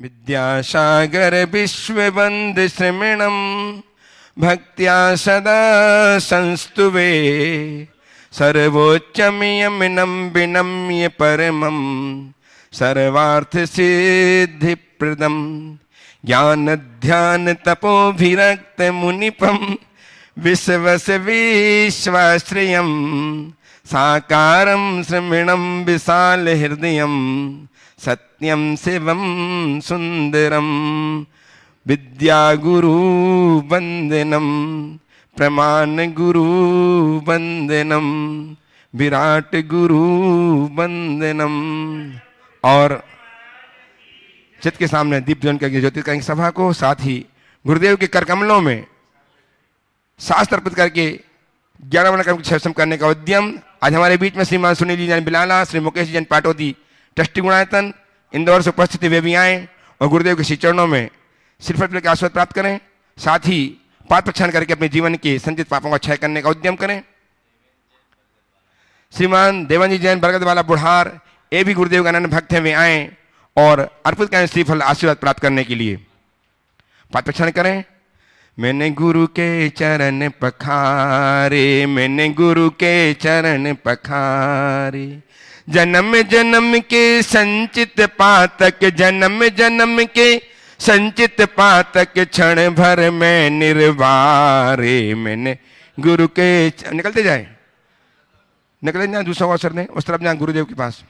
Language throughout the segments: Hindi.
विद्यासागर विश्ववन्द श्रमणं भक्त्या सदा संस्तुवे सर्वोच्चमियमिनं विनम्य परमं सर्वार्थसिद्धिप्रदं ज्ञानध्यान तपोभिरक्त मुनिपं विश्वस विश्वाश्रयं साकारं श्रमणं विशाल हृदयं सत्यं शिवं सुंदरं विद्या गुरु वंदनम प्रमाण गुरु वंदनम विराट गुरु वंदनम। और चित के सामने दीप ज्वलन करके ज्योति करेंगे सभा को। साथ ही गुरुदेव के कर कमलों में शास्त्र अर्पित करके 11 वर्ण कर्म को क्षम करने का उद्यम। आज हमारे बीच में श्रीमान सुनील जी जैन बिलाला, श्री मुकेश जी जैन पाटोदी ट्रस्टी गुणायतन इंदौर से उपस्थित वे भी आए और गुरुदेव के श्री चरणों में श्रीफल के आशीर्वाद प्राप्त करें। साथ ही पाप प्रक्षालन करके अपने जीवन के संचित पापों का क्षय करने का उद्यम करें। श्रीमान देवन जी जैन बरगद वाला बुढ़ार ये भी गुरुदेव के अनन्य भक्त हैं, वे आए और अर्पित करें श्रीफल आशीर्वाद प्राप्त करने के लिए। पाप प्रक्षालन करें। मैंने गुरु के चरण पखारे, मैंने गुरु के चरण पखारे, जन्म जन्म के संचित पातक, जन्म जन्म के संचित पातक क्षण भर में निर्वारे। मैंने गुरु के निकलते जाए दूसरा अवसर ने उस तरफ जाए गुरुदेव के पास।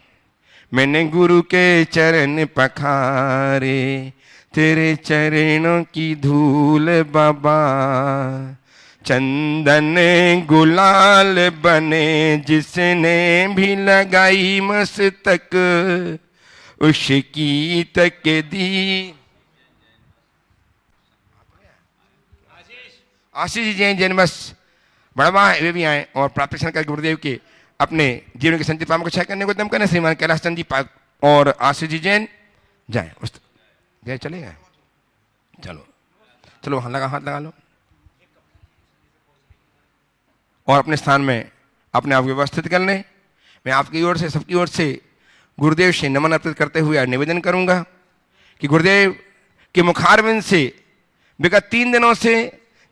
मैंने गुरु के चरण पखारे, तेरे चरणों की धूल बाबा, चंदन गुलाल बने जिसने भी लगाई मस्तक, उसकी तक दी। आशीष जैन जैन बस बड़वा वे भी आए और प्रार्थना करके गुरुदेव के अपने जीवन के संचित पापों को क्षय करने को उद्यम करें। श्रीमान कैलाश चंद जी और आशीष जी जैन जाए उस गए चले गए। चलो चलो हाथ लगा लो और अपने स्थान में अपने आप को व्यवस्थित कर लें। मैं आपकी ओर से सबकी ओर से गुरुदेव से नमन अर्पित करते हुए निवेदन करूंगा कि गुरुदेव के मुखारविंद से विगत 3 दिनों से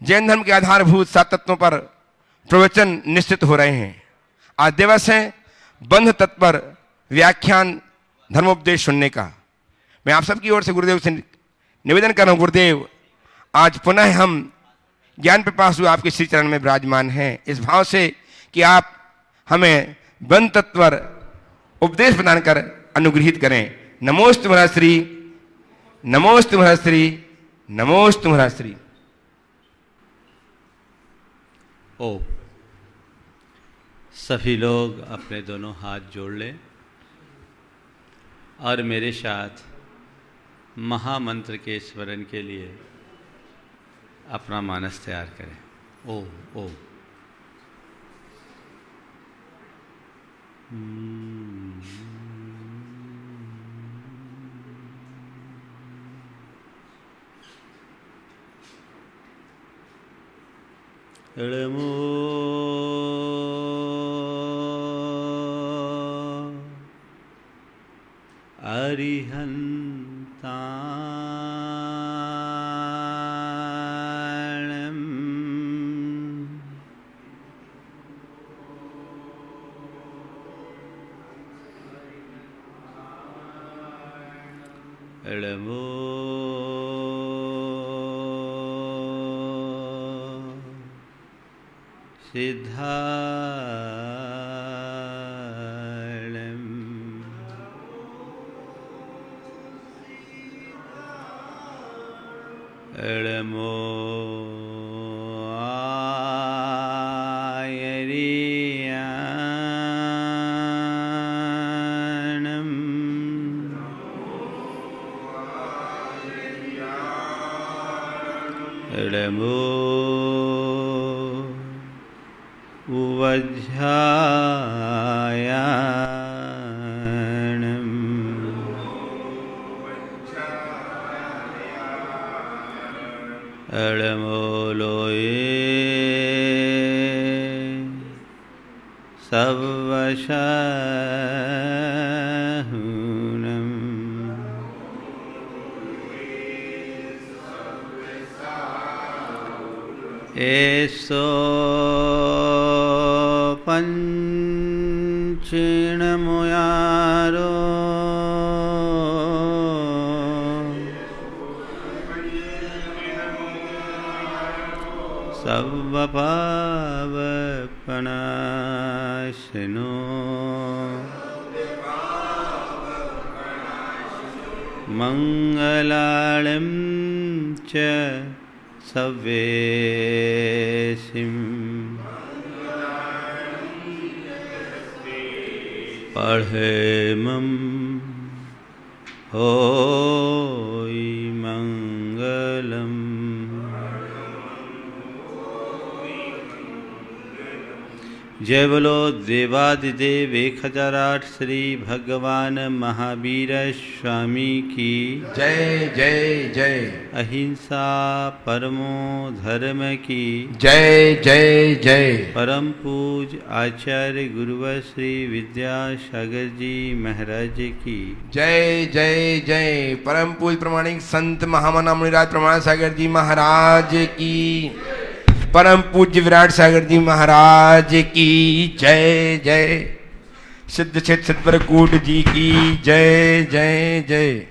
जैन धर्म के आधारभूत 7 तत्वों पर प्रवचन निश्चित हो रहे हैं। आज दिवस है बंध तत्पर व्याख्यान धर्मोपदेश सुनने का। मैं आप सबकी ओर से गुरुदेव से निवेदन कर रहा हूं, गुरुदेव आज पुनः हम ज्ञान प्रकाश हुए आपके श्री चरण में विराजमान हैं, इस भाव से कि आप हमें बंध तत्वर उपदेश प्रदान कर अनुग्रहित करें। नमोस्तु तुम्हारा श्री, नमोस्तु तुम्हारा श्री, नमोस्तु तुम्हारा श्री। ओ सभी लोग अपने दोनों हाथ जोड़ लें और मेरे साथ महामंत्र के स्मरण के लिए अपना मानस तैयार करें। ओ ओ एळमो अरिहन्ताणं एळमो सिद्धाणं एळमो आयरियाणं एळमो उवज्झायाणं एळमो लोये सवशहुनं एसो पंचीण मुयारो सर्वपावपनाशिनो मंगलाळं च सव्येसिं पढ़ेमं होय मंगलम्। जय बोलो देवादिदेव 1008 श्री भगवान महावीर स्वामी की जय जय जय। अहिंसा परमो धर्म की जय जय जय। परम पूज आचार्य गुरुवर श्री विद्यासागर जी महाराज की जय जय जय। परम पूज प्रमाणिक संत महामना मुनिराज प्रमाण सागर जी महाराज की, परम पूज्य विराट सागर जी महाराज की जय जय। सिद्ध क्षेत्र सतवरकूट जी की जय जय जय।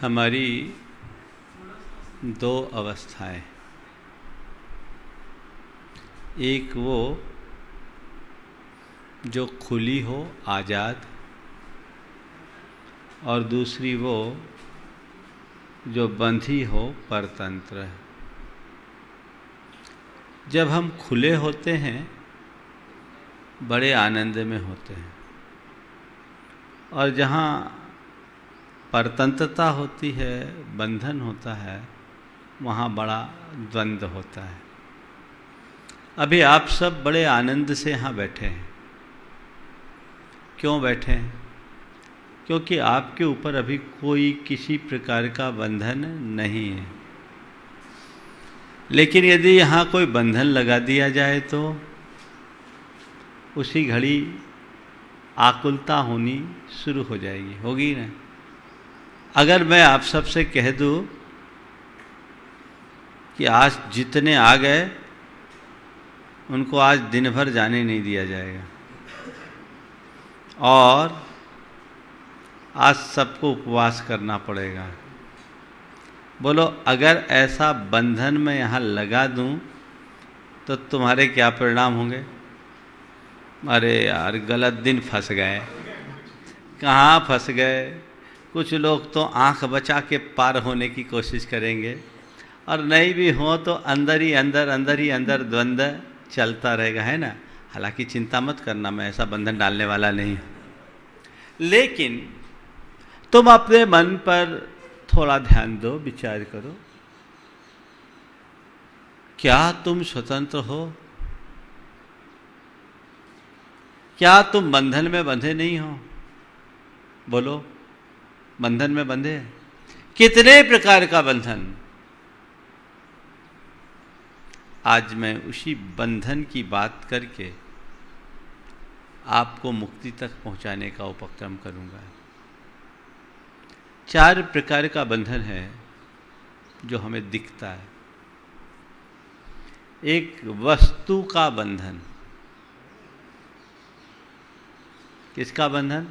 हमारी दो अवस्थाएं, एक वो जो खुली हो आज़ाद, और दूसरी वो जो बंधी हो परतंत्र। जब हम खुले होते हैं बड़े आनंद में होते हैं, और जहाँ परतंत्रता होती है, बंधन होता है, वहाँ बड़ा द्वंद्व होता है। अभी आप सब बड़े आनंद से यहाँ बैठे हैं। क्यों बैठे हैं? क्योंकि आपके ऊपर अभी कोई किसी प्रकार का बंधन नहीं है। लेकिन यदि यहाँ कोई बंधन लगा दिया जाए तो उसी घड़ी आकुलता होनी शुरू हो जाएगी, होगी ना। अगर मैं आप सबसे कह दूँ कि आज जितने आ गए उनको आज दिन भर जाने नहीं दिया जाएगा, और आज सबको उपवास करना पड़ेगा, बोलो अगर ऐसा बंधन मैं यहाँ लगा दूँ तो तुम्हारे क्या परिणाम होंगे? अरे यार गलत दिन फंस गए। कहाँ फंस गए? कुछ लोग तो आंख बचा के पार होने की कोशिश करेंगे, और नहीं भी हो तो अंदर ही अंदर द्वंद्व चलता रहेगा, है ना। हालांकि चिंता मत करना, मैं ऐसा बंधन डालने वाला नहीं हूँ। लेकिन तुम अपने मन पर थोड़ा ध्यान दो, विचार करो, क्या तुम स्वतंत्र हो? क्या तुम बंधन में बंधे नहीं हो? बोलो, बंधन में बंधे हैं? कितने प्रकार का बंधन। आज मैं उसी बंधन की बात करके आपको मुक्ति तक पहुंचाने का उपक्रम करूंगा। 4 प्रकार का बंधन है जो हमें दिखता है। एक वस्तु का बंधन। किसका बंधन?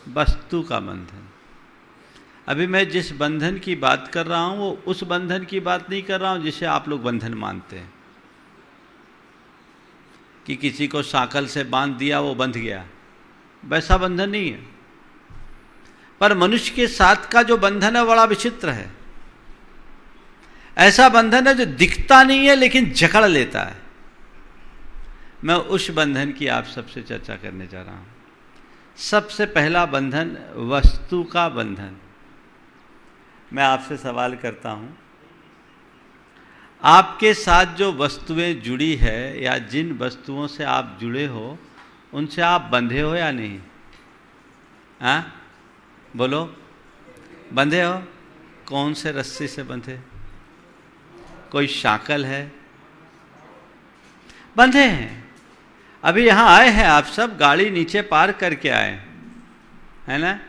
वस्तु का बंधन। अभी मैं जिस बंधन की बात कर रहा हूं वो उस बंधन की बात नहीं कर रहा हूं जिसे आप लोग बंधन मानते हैं, कि किसी को साकल से बांध दिया वो बंध गया, वैसा बंधन नहीं है। पर मनुष्य के साथ का जो बंधन है बड़ा विचित्र है। ऐसा बंधन है जो दिखता नहीं है लेकिन जकड़ लेता है। मैं उस बंधन की आप सबसे चर्चा करने जा रहा हूं। सबसे पहला बंधन वस्तु का बंधन। मैं आपसे सवाल करता हूं, आपके साथ जो वस्तुएं जुड़ी है या जिन वस्तुओं से आप जुड़े हो उनसे आप बंधे हो या नहीं? हाँ बोलो, बंधे हो? कौन से रस्सी से बंधे? कोई शाकल है? बंधे हैं। अभी यहाँ आए हैं आप सब, गाड़ी नीचे पार करके आए है ना?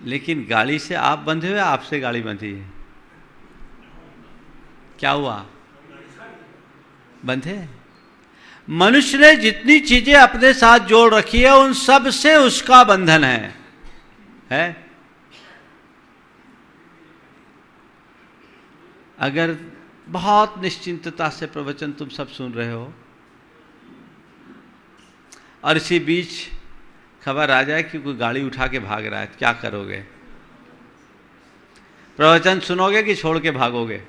लेकिन गाड़ी से आप बंधे हुए, आपसे गाड़ी बंधी है, क्या हुआ? बंधे। मनुष्य ने जितनी चीजें अपने साथ जोड़ रखी है उन सब से उसका बंधन है? अगर बहुत निश्चिंतता से प्रवचन तुम सब सुन रहे हो और इसी बीच खबर आ जाए कि कोई गाड़ी उठा के भाग रहा है, क्या करोगे? प्रवचन सुनोगे कि छोड़ के भागोगे?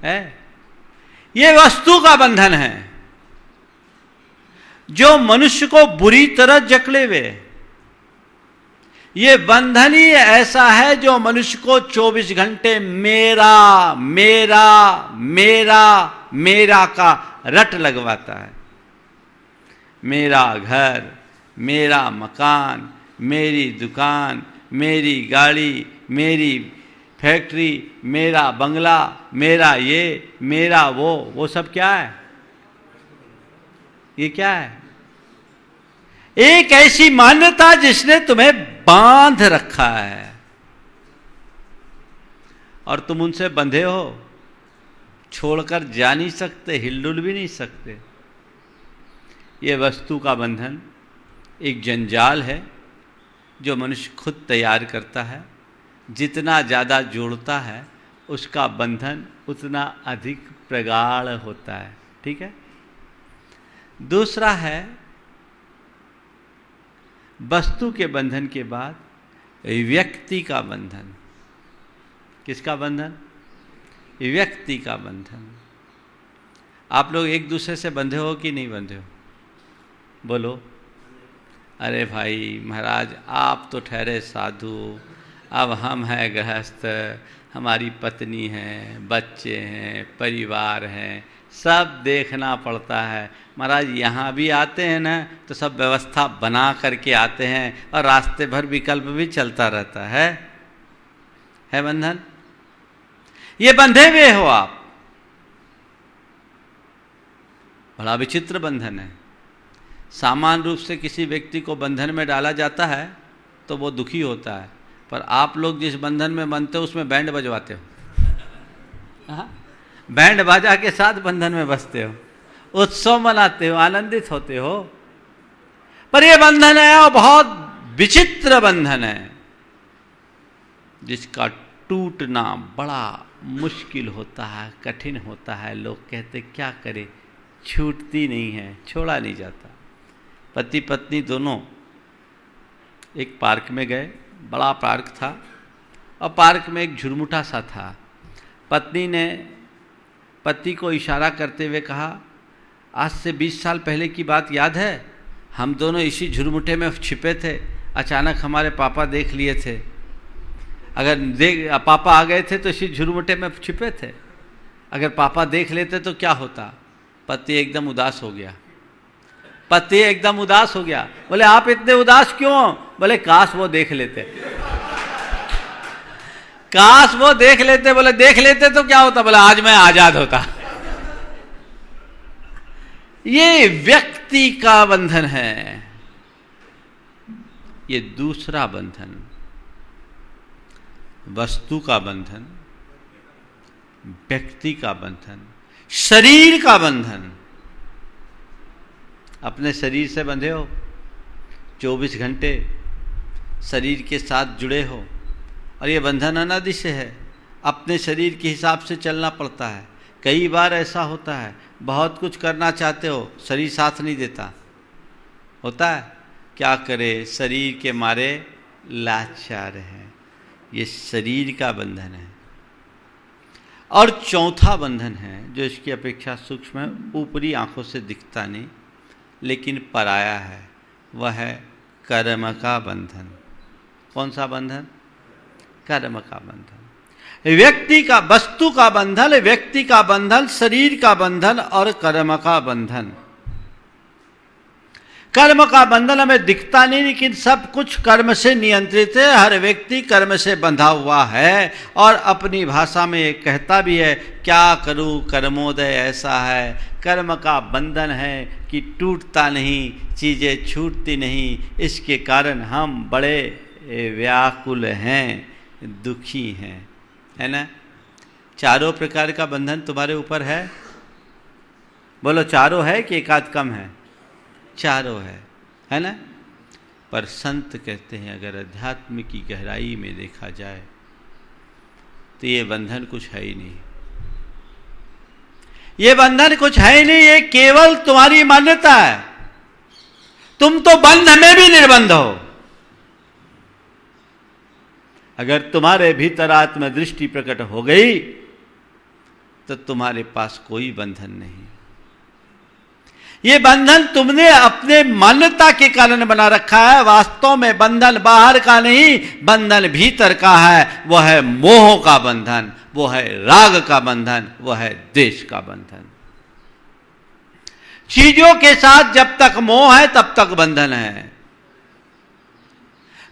है? ये वस्तु का बंधन है जो मनुष्य को बुरी तरह जकड़े हुए। ये बंधन ही ऐसा है जो मनुष्य को 24 घंटे मेरा मेरा मेरा मेरा का रट लगवाता है। मेरा घर, मेरा मकान, मेरी दुकान, मेरी गाड़ी, मेरी फैक्ट्री, मेरा बंगला, मेरा ये, मेरा वो सब क्या है? ये क्या है? एक ऐसी मान्यता जिसने तुम्हें बांध रखा है और तुम उनसे बंधे हो, छोड़कर जा नहीं सकते, हिलडुल भी नहीं सकते। ये वस्तु का बंधन एक जंजाल है जो मनुष्य खुद तैयार करता है। जितना ज़्यादा जोड़ता है उसका बंधन उतना अधिक प्रगाढ़ होता है। ठीक है? दूसरा है वस्तु के बंधन के बाद व्यक्ति का बंधन। किसका बंधन? व्यक्ति का बंधन। आप लोग एक दूसरे से बंधे हो कि नहीं बंधे हो? बोलो। अरे भाई महाराज, आप तो ठहरे साधु, अब हम हैं गृहस्थ, हमारी पत्नी है, बच्चे हैं, परिवार हैं, सब देखना पड़ता है। महाराज यहाँ भी आते हैं ना तो सब व्यवस्था बना करके आते हैं और रास्ते भर विकल्प भी चलता रहता है बंधन? ये बंधे हुए हो आप। बड़ा विचित्र बंधन है। सामान्य रूप से किसी व्यक्ति को बंधन में डाला जाता है तो वो दुखी होता है, पर आप लोग जिस बंधन में बनते हो उसमें बैंड बजवाते हो। बैंड बाजा के साथ बंधन में बसते हो, उत्सव मनाते हो, आनंदित होते हो। पर यह बंधन है और बहुत विचित्र बंधन है जिसका टूटना बड़ा मुश्किल होता है, कठिन होता है। लोग कहते क्या करें, छूटती नहीं है, छोड़ा नहीं जाता। पति पत्नी दोनों एक पार्क में गए, बड़ा पार्क था और पार्क में एक झुरमुटा सा था। पत्नी ने पति को इशारा करते हुए कहा, आज से 20 साल पहले की बात याद है? हम दोनों इसी झुरमुटे में छिपे थे, अचानक हमारे पापा देख लिए थे। अगर पापा आ गए थे तो इसी झुरमुटे में छिपे थे, अगर पापा देख लेते तो क्या होता? पति एकदम उदास हो गया। पति एकदम उदास हो गया। बोले आप इतने उदास क्यों हो? बोले काश वो देख लेते। काश वो देख लेते। बोले देख लेते तो क्या होता? बोले आज मैं आजाद होता। ये व्यक्ति का बंधन है। ये दूसरा बंधन, वस्तु का बंधन, व्यक्ति का बंधन, शरीर का बंधन। अपने शरीर से बंधे हो, 24 घंटे शरीर के साथ जुड़े हो और ये बंधन अनादि से है। अपने शरीर के हिसाब से चलना पड़ता है। कई बार ऐसा होता है, बहुत कुछ करना चाहते हो, शरीर साथ नहीं देता। होता है, क्या करे, शरीर के मारे लाचार हैं। ये शरीर का बंधन है। और चौथा बंधन है जो इसकी अपेक्षा सूक्ष्म है, ऊपरी आंखों से दिखता नहीं लेकिन पराया है, वह है कर्म का बंधन। कौन सा बंधन? कर्म का बंधन। व्यक्ति का, वस्तु का बंधन, व्यक्ति का बंधन, शरीर का बंधन और कर्म का बंधन। कर्म का बंधन हमें दिखता नहीं, लेकिन सब कुछ कर्म से नियंत्रित है। हर व्यक्ति कर्म से बंधा हुआ है और अपनी भाषा में एक कहता भी है, क्या करूं कर्मोदय ऐसा है। कर्म का बंधन है कि टूटता नहीं, चीज़ें छूटती नहीं, इसके कारण हम बड़े व्याकुल हैं, दुखी हैं, है ना। चारों प्रकार का बंधन तुम्हारे ऊपर है? बोलो, चारों है कि एकाध कम है? चारों है ना। पर संत कहते हैं अगर अध्यात्म की गहराई में देखा जाए तो ये बंधन कुछ है ही नहीं, ये बंधन कुछ है ही नहीं, ये केवल तुम्हारी मान्यता है। तुम तो बंध में भी निर्बंध हो। अगर तुम्हारे भीतर आत्मदृष्टि प्रकट हो गई तो तुम्हारे पास कोई बंधन नहीं। ये बंधन तुमने अपने मान्यता के कारण बना रखा है। वास्तव में बंधन बाहर का नहीं, बंधन भीतर का है। वह है मोह का बंधन, वो है राग का बंधन, वह है द्वेष का बंधन। चीजों के साथ जब तक मोह है तब तक बंधन है।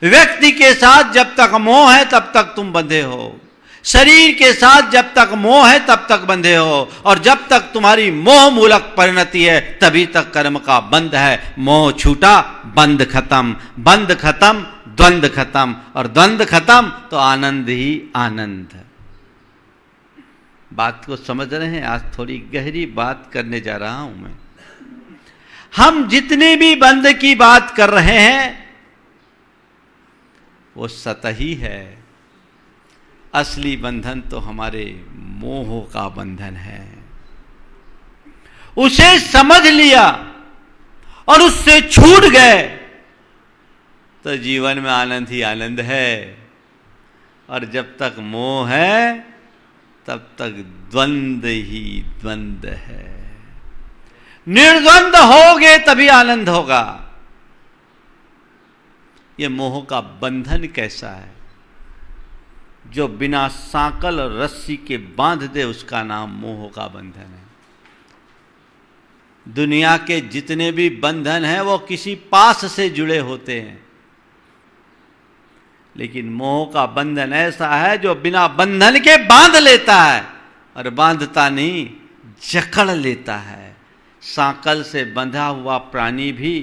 व्यक्ति के साथ जब तक मोह है तब तक तुम बंधे हो। शरीर के साथ जब तक मोह है तब तक बंधे हो। और जब तक तुम्हारी मोह मूलक परिणति है तभी तक कर्म का बंध है। मोह छूटा, बंध खत्म, बंध खत्म, द्वंद्व खत्म, और द्वंद्व खत्म तो आनंद ही आनंद। बात को समझ रहे हैं? आज थोड़ी गहरी बात करने जा रहा हूं मैं। हम जितने भी बंध की बात कर रहे हैं वो सतही है। असली बंधन तो हमारे मोह का बंधन है। उसे समझ लिया और उससे छूट गए तो जीवन में आनंद ही आनंद है। और जब तक मोह है तब तक द्वंद्व ही द्वंद्व है। निर्द्वंद होगे तभी आनंद होगा। ये मोह का बंधन कैसा है? जो बिना सांकल और रस्सी के बांध दे उसका नाम मोह का बंधन है। दुनिया के जितने भी बंधन हैं वो किसी पास से जुड़े होते हैं, लेकिन मोह का बंधन ऐसा है जो बिना बंधन के बांध लेता है, और बांधता नहीं, जकड़ लेता है। सांकल से बंधा हुआ प्राणी भी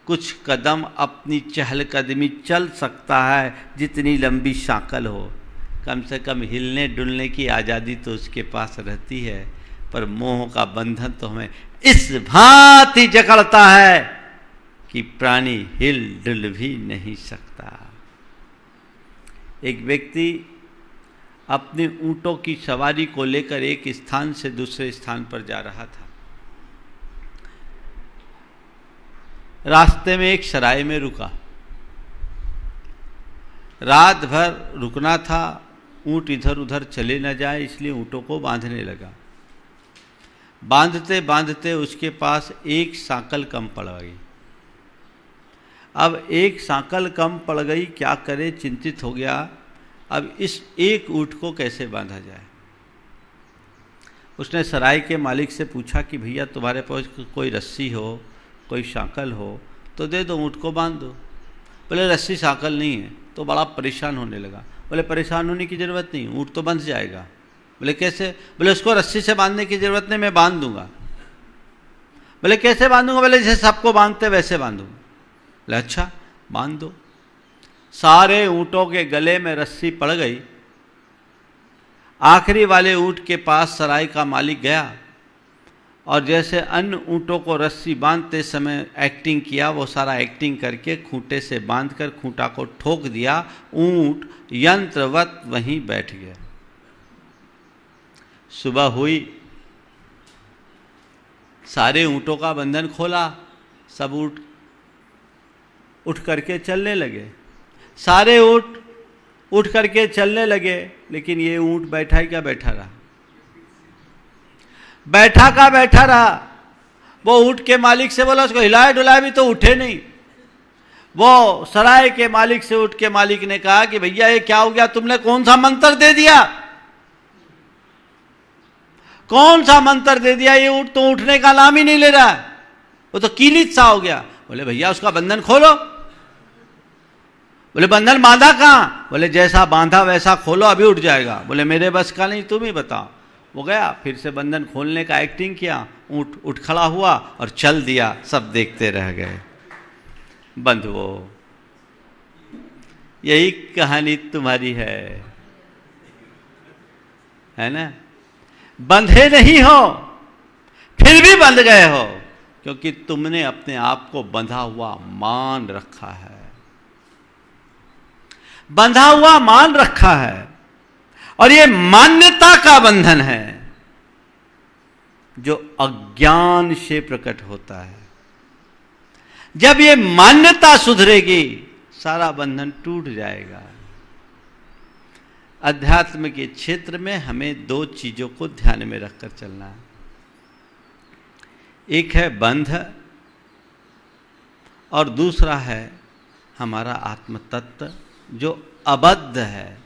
कुछ कदम अपनी चहलकदमी चल सकता है, जितनी लंबी सांकल हो। कम से कम हिलने डुलने की आज़ादी तो उसके पास रहती है। पर मोह का बंधन तो हमें इस भांति जकड़ता है कि प्राणी हिल डुल भी नहीं सकता। एक व्यक्ति अपने ऊंटों की सवारी को लेकर एक स्थान से दूसरे स्थान पर जा रहा था। रास्ते में एक सराय में रुका। रात भर रुकना था, ऊंट इधर उधर चले न जाए, इसलिए ऊंटों को बांधने लगा। बांधते बांधते उसके पास एक सांकल कम पड़ गई। अब एक सांकल कम पड़ गई, क्या करे, चिंतित हो गया। अब इस एक ऊंट को कैसे बांधा जाए? उसने सराय के मालिक से पूछा कि भैया तुम्हारे पास कोई रस्सी हो, कोई सांकल हो तो दे दो, ऊँट को बांध दो। बोले रस्सी सांकल नहीं है। तो बड़ा परेशान होने लगा। बोले परेशान होने की ज़रूरत नहीं, ऊँट तो बंध जाएगा। बोले कैसे? बोले उसको रस्सी से बांधने की ज़रूरत नहीं, मैं बांध दूंगा। बोले कैसे बांधूंगा? बोले जैसे सबको बांधते वैसे बांधूंगा। बोले अच्छा बांध दो। सारे ऊँटों के गले में रस्सी पड़ गई। आखिरी वाले ऊँट के पास सराय का मालिक गया और जैसे अन्य ऊँटों को रस्सी बांधते समय एक्टिंग किया, वो सारा एक्टिंग करके खूंटे से बांधकर खूंटा को ठोक दिया। ऊँट यंत्रवत वहीं बैठ गया। सुबह हुई, सारे ऊँटों का बंधन खोला, सब ऊँट उठ करके चलने लगे। सारे ऊँट उठ करके चलने लगे, लेकिन ये ऊँट बैठा ही क्या बैठा रहा। बैठा का बैठा रहा। वो ऊँट के मालिक से बोला, उसको हिलाया डुलाया भी तो उठे नहीं। वो सराय के मालिक से ऊँट के मालिक ने कहा कि भैया ये क्या हो गया, तुमने कौन सा मंत्र दे दिया, कौन सा मंत्र दे दिया, ये ऊँट तो उठने का नाम ही नहीं ले रहा है, वो तो कीलित सा हो गया। बोले भैया उसका बंधन खोलो। बोले बंधन बांधा कहाँ? बोले जैसा बांधा वैसा खोलो, अभी उठ जाएगा। बोले मेरे बस का नहीं, तुम ही बताओ। वो गया, फिर से बंधन खोलने का एक्टिंग किया, उठ खड़ा हुआ और चल दिया, सब देखते रह गए। बंधुओं, यही कहानी तुम्हारी है ना? बंधे नहीं हो फिर भी बंध गए हो, क्योंकि तुमने अपने आप को बंधा हुआ मान रखा है, बंधा हुआ मान रखा है। और ये मान्यता का बंधन है जो अज्ञान से प्रकट होता है। जब ये मान्यता सुधरेगी सारा बंधन टूट जाएगा। अध्यात्म के क्षेत्र में हमें दो चीजों को ध्यान में रखकर चलना है। एक है बंध और दूसरा है हमारा आत्म तत्व जो अबद्ध है।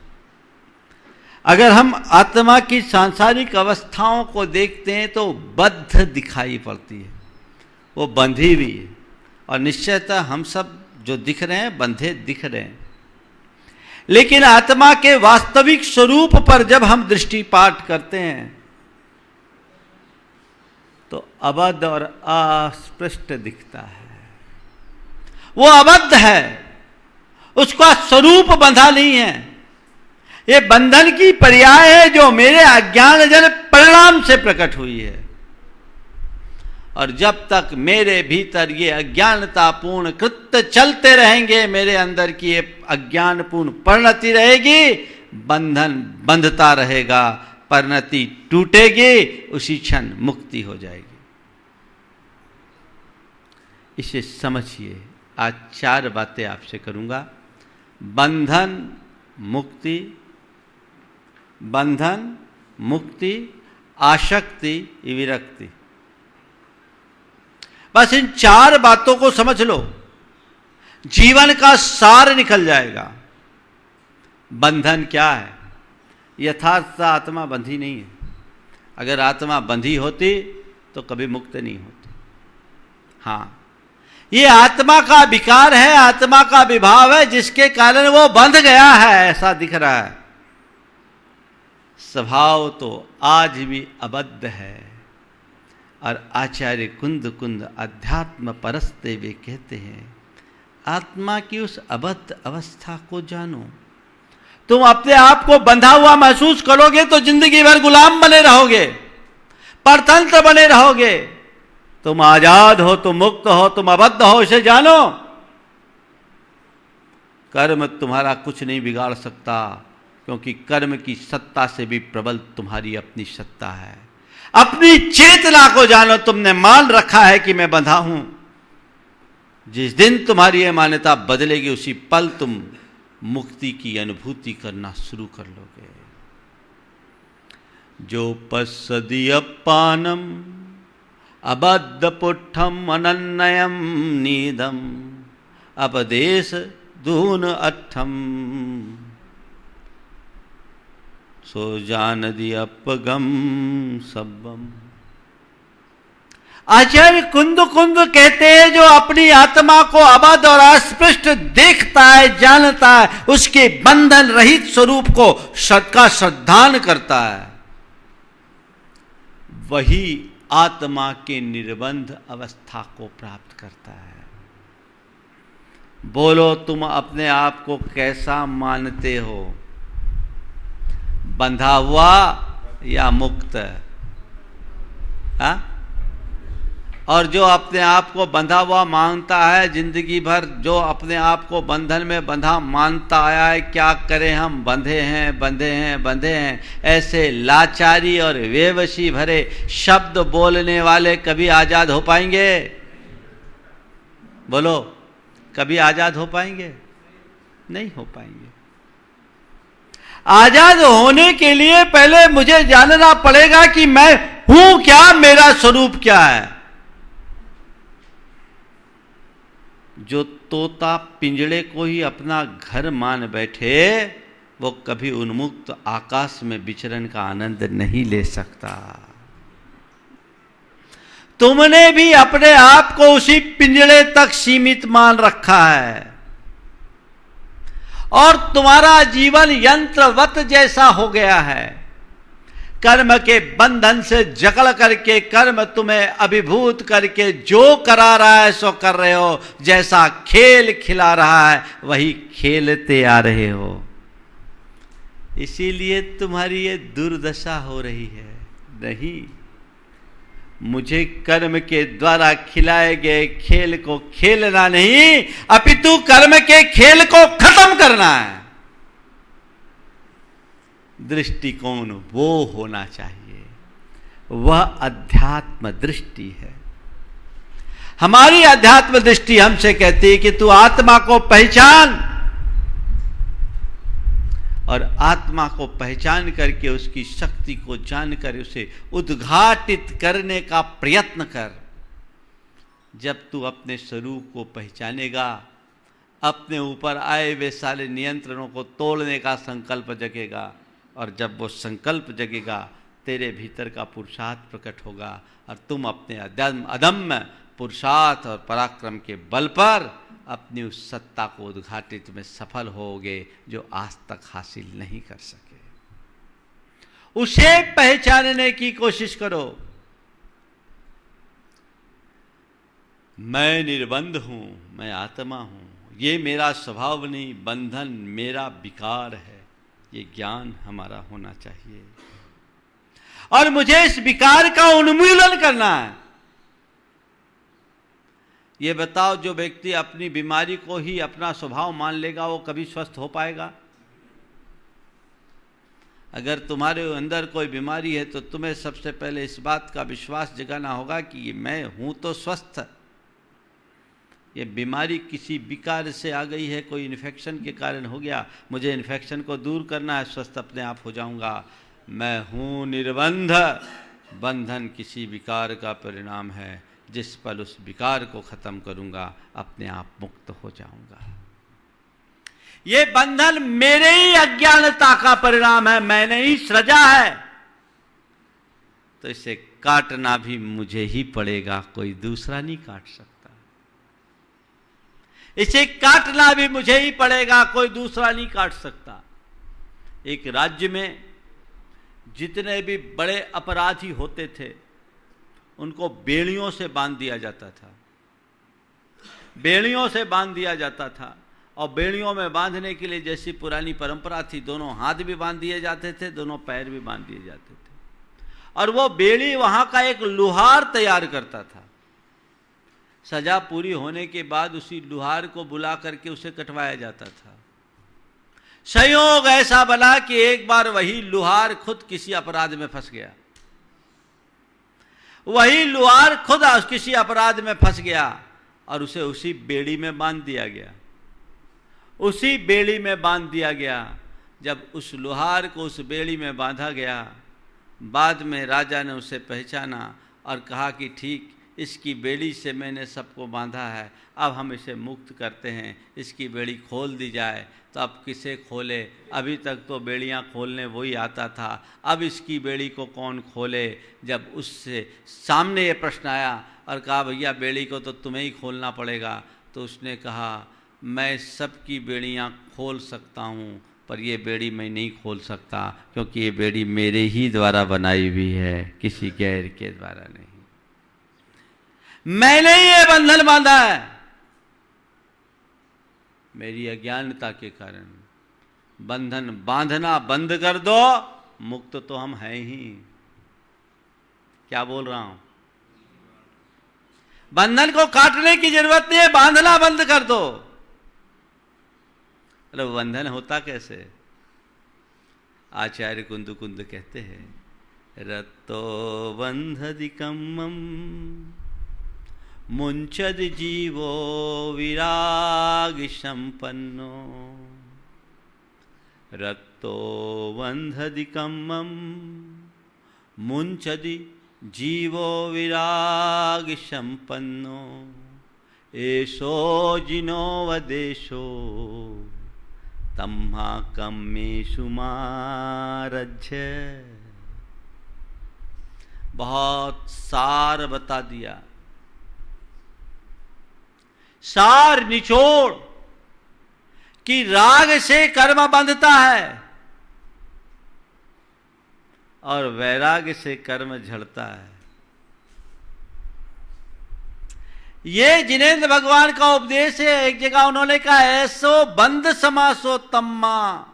अगर हम आत्मा की सांसारिक अवस्थाओं को देखते हैं तो बद्ध दिखाई पड़ती है, वो बंधी भी है। और निश्चयतः हम सब जो दिख रहे हैं बंधे दिख रहे हैं, लेकिन आत्मा के वास्तविक स्वरूप पर जब हम दृष्टिपात करते हैं तो अबद्ध और अस्पष्ट दिखता है। वो अबद्ध है, उसका स्वरूप बंधा नहीं है। ये बंधन की पर्याय है जो मेरे अज्ञानजन परिणाम से प्रकट हुई है। और जब तक मेरे भीतर ये अज्ञानतापूर्ण कृत्य चलते रहेंगे, मेरे अंदर की ये अज्ञानपूर्ण परिणति रहेगी, बंधन बंधता रहेगा, परिणति टूटेगी, उसी क्षण मुक्ति हो जाएगी। इसे समझिए। आज 4 बातें आपसे करूंगा। बंधन मुक्ति, बंधन मुक्ति, आसक्ति, विरक्ति। बस इन 4 बातों को समझ लो, जीवन का सार निकल जाएगा। बंधन क्या है? यथार्थ आत्मा बंधी नहीं है। अगर आत्मा बंधी होती तो कभी मुक्त नहीं होती। हाँ, ये आत्मा का विकार है, आत्मा का विभाव है, जिसके कारण वो बंध गया है, ऐसा दिख रहा है। स्वभाव तो आज भी अबद्ध है। और आचार्य कुंद अध्यात्म परस्ते वे कहते हैं, आत्मा की उस अबद्ध अवस्था को जानो। तुम अपने आप को बंधा हुआ महसूस करोगे तो जिंदगी भर गुलाम बने रहोगे, परतंत्र बने रहोगे। तुम आजाद हो, तुम मुक्त हो, तुम अबद्ध हो, इसे जानो। कर्म तुम्हारा कुछ नहीं बिगाड़ सकता, क्योंकि कर्म की सत्ता से भी प्रबल तुम्हारी अपनी सत्ता है। अपनी चेतना को जानो। तुमने मान रखा है कि मैं बंधा हूं। जिस दिन तुम्हारी यह मान्यता बदलेगी, उसी पल तुम मुक्ति की अनुभूति करना शुरू कर लोगे। जो पश्यदीय पानम अबद्ध पुट्ठम अनन्यम नीदम अपदेश दून अट्ठम सो जानदि अपगम सब्बम। आचार्य कुंद कहते हैं, जो अपनी आत्मा को अबद्ध और अस्पष्ट देखता है, जानता है, उसके बंधन रहित स्वरूप को का श्रद्धान करता है, वही आत्मा के निर्बंध अवस्था को प्राप्त करता है। बोलो, तुम अपने आप को कैसा मानते हो? बंधा हुआ या मुक्त? हाँ? और जो अपने आप को बंधा हुआ मानता है जिंदगी भर, जो अपने आप को बंधन में बंधा मानता आया है, क्या करें हम, बंधे हैं बंधे हैं बंधे हैं, ऐसे लाचारी और बेवशी भरे शब्द बोलने वाले कभी आजाद हो पाएंगे? बोलो, कभी आजाद हो पाएंगे? नहीं हो पाएंगे। आजाद होने के लिए पहले मुझे जानना पड़ेगा कि मैं हूं क्या, मेरा स्वरूप क्या है। जो तोता पिंजड़े को ही अपना घर मान बैठे, वो कभी उन्मुक्त आकाश में विचरण का आनंद नहीं ले सकता। तुमने भी अपने आप को उसी पिंजड़े तक सीमित मान रखा है और तुम्हारा जीवन यंत्रवत जैसा हो गया है। कर्म के बंधन से जकड़ करके कर्म तुम्हें अभिभूत करके जो करा रहा है सो कर रहे हो, जैसा खेल खिला रहा है वही खेलते आ रहे हो। इसीलिए तुम्हारी ये दुर्दशा हो रही है। नहीं, मुझे कर्म के द्वारा खिलाए गए खेल को खेलना नहीं, अपितु कर्म के खेल को खत्म करना है। दृष्टिकोण वो होना चाहिए, वह अध्यात्म दृष्टि है। हमारी अध्यात्म दृष्टि हमसे कहती है कि तू आत्मा को पहचान और आत्मा को पहचान करके उसकी शक्ति को जानकर उसे उद्घाटित करने का प्रयत्न कर। जब तू अपने स्वरूप को पहचानेगा, अपने ऊपर आए वे सारे नियंत्रणों को तोड़ने का संकल्प जगेगा और जब वो संकल्प जगेगा तेरे भीतर का पुरुषार्थ प्रकट होगा और तुम अपने अदम्य पुरुषार्थ और पराक्रम के बल पर अपनी उस सत्ता को उद्घाटित में सफल होगे जो आज तक हासिल नहीं कर सके। उसे पहचानने की कोशिश करो। मैं निर्बंध हूं, मैं आत्मा हूं, ये मेरा स्वभाव नहीं, बंधन मेरा विकार है। ये ज्ञान हमारा होना चाहिए और मुझे इस विकार का उन्मूलन करना है। ये बताओ, जो व्यक्ति अपनी बीमारी को ही अपना स्वभाव मान लेगा वो कभी स्वस्थ हो पाएगा? अगर तुम्हारे अंदर कोई बीमारी है तो तुम्हें सबसे पहले इस बात का विश्वास जगाना होगा कि ये मैं हूं तो स्वस्थ। ये बीमारी किसी विकार से आ गई है, कोई इन्फेक्शन के कारण हो गया, मुझे इन्फेक्शन को दूर करना है, स्वस्थ अपने आप हो जाऊंगा। मैं हूं निर्बंध, बंधन किसी विकार का परिणाम है, जिस पल उस विकार को खत्म करूंगा अपने आप मुक्त हो जाऊंगा। ये बंधन मेरे ही अज्ञानता का परिणाम है, मैंने ही सृजा है, तो इसे काटना भी मुझे ही पड़ेगा, कोई दूसरा नहीं काट सकता। इसे काटना भी मुझे ही पड़ेगा, कोई दूसरा नहीं काट सकता। एक राज्य में जितने भी बड़े अपराधी होते थे उनको बेड़ियों से बांध दिया जाता था, बेड़ियों से बांध दिया जाता था। और बेड़ियों में बांधने के लिए जैसी पुरानी परंपरा थी, दोनों हाथ भी बांध दिए जाते थे, दोनों पैर भी बांध दिए जाते थे। और वो बेड़ी वहां का एक लुहार तैयार करता था। सजा पूरी होने के बाद उसी लुहार को बुला करके उसे कटवाया जाता था। संयोग ऐसा बना कि एक बार वही लुहार खुद किसी अपराध में फंस गया, वही लुहार खुद किसी अपराध में फंस गया और उसे उसी बेड़ी में बांध दिया गया, उसी बेड़ी में बांध दिया गया। जब उस लुहार को उस बेड़ी में बांधा गया, बाद में राजा ने उसे पहचाना और कहा कि ठीक, इसकी बेड़ी से मैंने सबको बांधा है, अब हम इसे मुक्त करते हैं, इसकी बेड़ी खोल दी जाए। तो अब किसे खोले? अभी तक तो बेड़ियां खोलने वही आता था, अब इसकी बेड़ी को कौन खोले? जब उससे सामने ये प्रश्न आया और कहा भैया बेड़ी को तो तुम्हें ही खोलना पड़ेगा, तो उसने कहा मैं सबकी बेड़ियां खोल सकता हूँ, पर ये बेड़ी मैं नहीं खोल सकता, क्योंकि ये बेड़ी मेरे ही द्वारा बनाई हुई है, किसी गैर के द्वारा नहीं। मैंने ये बंधन बांधा है, मेरी अज्ञानता के कारण। बंधन बांधना बंद कर दो, मुक्त तो हम हैं ही। क्या बोल रहा हूं? बंधन को काटने की जरूरत नहीं है, बांधना बंद कर दो। अरे बंधन होता कैसे? आचार्य कुंद कहते हैं, रत्तो बंधदिकम्मम मुंचद जीवो विराग संपन्नो, रत्तो बंधदिकम्मम मुंचदि जीवो विराग संपन्नो, एषो जिनो वदेशो तम्हा कम्मेषु मारज्य। बहुत सार बता दिया, सार निचोड़ कि राग से कर्म बंधता है और वैराग्य से कर्म झड़ता है। ये जिनेंद्र भगवान का उपदेश है। एक जगह उन्होंने कहा, ऐसो बंद समासो तम्मा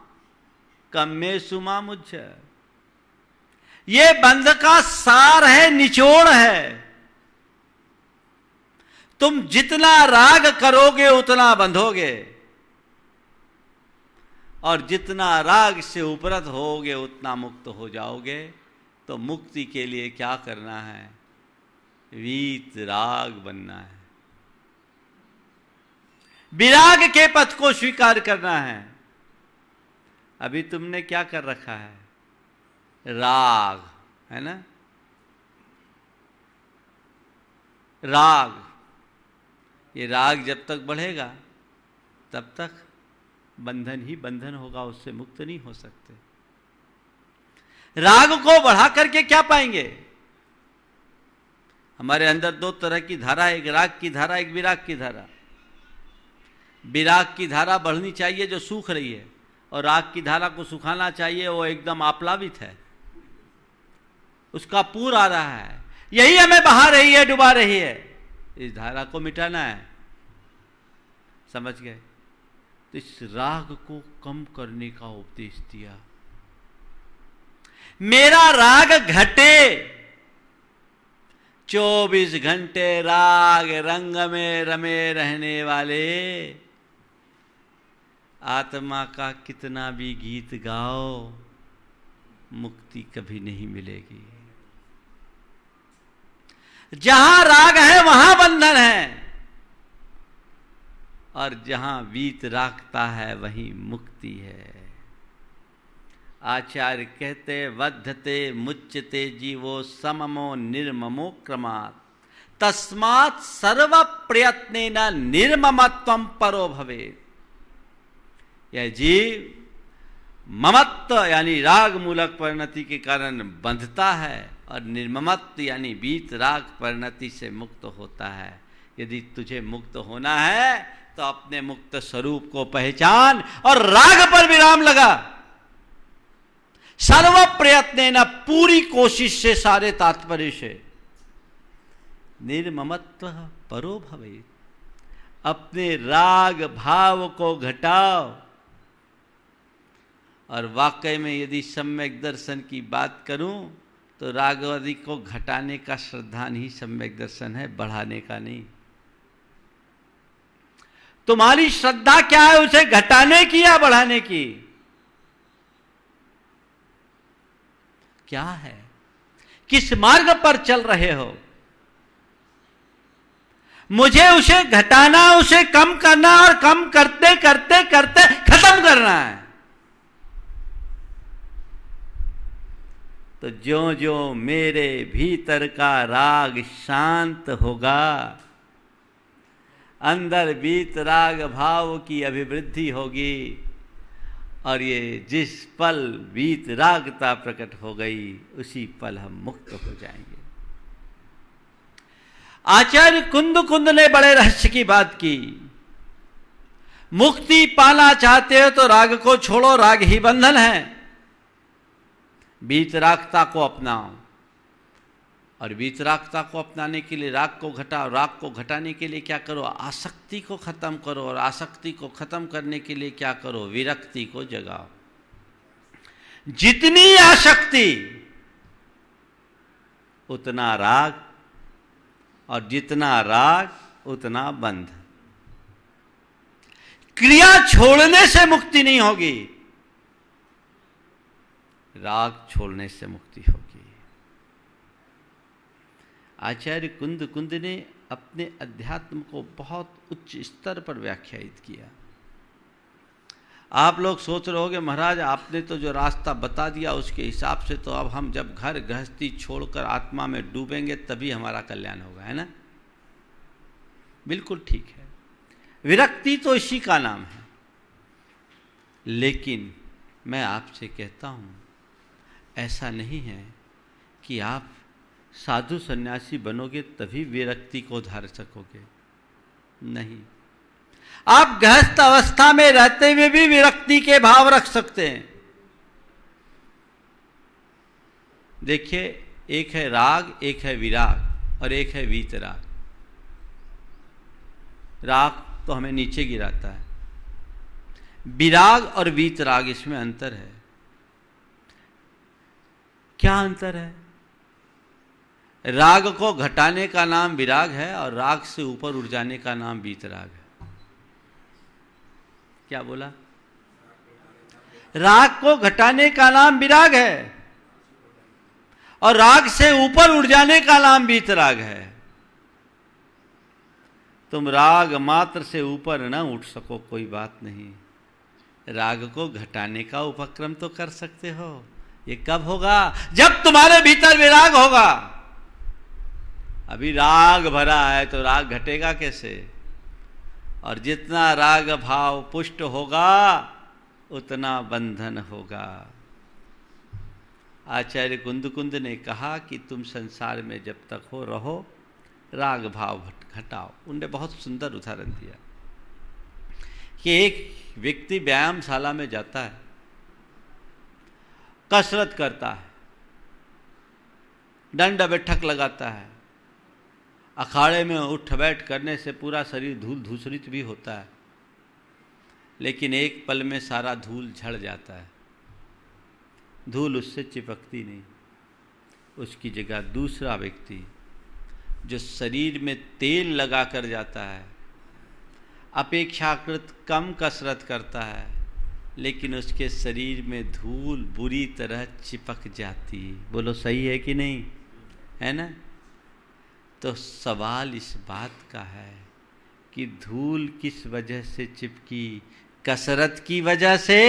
कम्मे सुमा मुझ। ये बंध का सार है, निचोड़ है। तुम जितना राग करोगे उतना बंधोगे, और जितना राग से उपरत होगे उतना मुक्त हो जाओगे। तो मुक्ति के लिए क्या करना है? वीत राग बनना है, विराग के पथ को स्वीकार करना है। अभी तुमने क्या कर रखा है? राग, है ना? राग, ये राग जब तक बढ़ेगा तब तक बंधन ही बंधन होगा, उससे मुक्त नहीं हो सकते। राग को बढ़ा करके क्या पाएंगे? हमारे अंदर दो तरह की धारा है, एक राग की धारा, एक विराग की धारा। विराग की धारा बढ़नी चाहिए जो सूख रही है, और राग की धारा को सुखाना चाहिए, वो एकदम आप्लावित है, उसका पूर आ रहा है, यही हमें बहा रही है, डुबा रही है। इस धारा को मिटाना है, समझ गए? तो इस राग को कम करने का उपदेश दिया। मेरा राग घटे, 24 घंटे राग रंग में रमे रहने वाले आत्मा का कितना भी गीत गाओ, मुक्ति कभी नहीं मिलेगी। जहां राग है वहां बंधन है, और जहां वीत रागता है वहीं मुक्ति है। आचार्य कहते, वद्धते मुच्यते जीवो सममो निर्ममो क्रमात् तस्मात् सर्व प्रयत्नेन निर्ममत्वं परो भवेत्। यह जीव ममत्व यानी राग मूलक परिणति के कारण बंधता है, और निर्ममत्व यानी वीत राग परिणति से मुक्त होता है। यदि तुझे मुक्त होना है तो अपने मुक्त स्वरूप को पहचान और राग पर विराम लगा। सर्व प्रयत्न, पूरी कोशिश से, सारे तात्पर्य से। निर्ममत्व परो भवेत्, अपने राग भाव को घटाओ। और वाकई में यदि सम्यक दर्शन की बात करूं तो राग आदि को घटाने का श्रद्धान ही सम्यक दर्शन है, बढ़ाने का नहीं। तुम्हारी श्रद्धा क्या है, उसे घटाने की या बढ़ाने की? क्या है? किस मार्ग पर चल रहे हो? मुझे उसे घटाना, उसे कम करना, और कम करते करते करते खत्म करना है। तो ज्यों ज्यों मेरे भीतर का राग शांत होगा, अंदर वीत राग भाव की अभिवृद्धि होगी, और ये जिस पल वीत रागता प्रकट हो गई उसी पल हम मुक्त हो जाएंगे। आचार्य कुंद ने बड़े रहस्य की बात की। मुक्ति पाना चाहते हो तो राग को छोड़ो, राग ही बंधन है। वीतरागता को अपनाओ, और वीतरागता को अपनाने के लिए राग को घटाओ। राग को घटाने के लिए क्या करो? आसक्ति को खत्म करो, और आसक्ति को खत्म करने के लिए क्या करो? विरक्ति को जगाओ। जितनी आसक्ति उतना राग, और जितना राग उतना बंध। क्रिया छोड़ने से मुक्ति नहीं होगी, राग छोड़ने से मुक्ति होगी। आचार्य कुंद ने अपने अध्यात्म को बहुत उच्च स्तर पर व्याख्यायित किया। आप लोग सोच रहे होगे, महाराज आपने तो जो रास्ता बता दिया उसके हिसाब से तो अब हम जब घर गृहस्थी छोड़कर आत्मा में डूबेंगे तभी हमारा कल्याण होगा, है ना? बिल्कुल ठीक है, विरक्ति तो इसी का नाम है। लेकिन मैं आपसे कहता हूं, ऐसा नहीं है कि आप साधु सन्यासी बनोगे तभी विरक्ति को धार सकोगे। नहीं, आप गृहस्थ अवस्था में रहते हुए भी विरक्ति के भाव रख सकते हैं। देखिए, एक है राग, एक है विराग और एक है वीतराग। राग तो हमें नीचे गिराता है, विराग और वीतराग इसमें अंतर है। क्या अंतर है? राग को घटाने का नाम विराग है और राग से ऊपर उठ जाने का नाम वीतराग है। क्या बोला? राग को घटाने का नाम विराग है और राग से ऊपर उठ जाने का नाम वीतराग है। तुम राग मात्र से ऊपर न उठ सको, कोई बात नहीं, राग को घटाने का उपक्रम तो कर सकते हो। ये कब होगा? जब तुम्हारे भीतर विराग होगा। अभी राग भरा है तो राग घटेगा कैसे? और जितना राग भाव पुष्ट होगा उतना बंधन होगा। आचार्य कुंद ने कहा कि तुम संसार में जब तक हो रहो, राग भाव घटाओ। उनने बहुत सुंदर उदाहरण दिया कि एक व्यक्ति व्यायामशाला में जाता है, कसरत करता है, दंड बैठक लगाता है, अखाड़े में उठ बैठ करने से पूरा शरीर धूल धूसरित भी होता है, लेकिन एक पल में सारा धूल झड़ जाता है, धूल उससे चिपकती नहीं। उसकी जगह दूसरा व्यक्ति जो शरीर में तेल लगा कर जाता है, अपेक्षाकृत कम कसरत करता है, लेकिन उसके शरीर में धूल बुरी तरह चिपक जाती। बोलो सही है कि नहीं? है ना? तो सवाल इस बात का है कि धूल किस वजह से चिपकी, कसरत की वजह से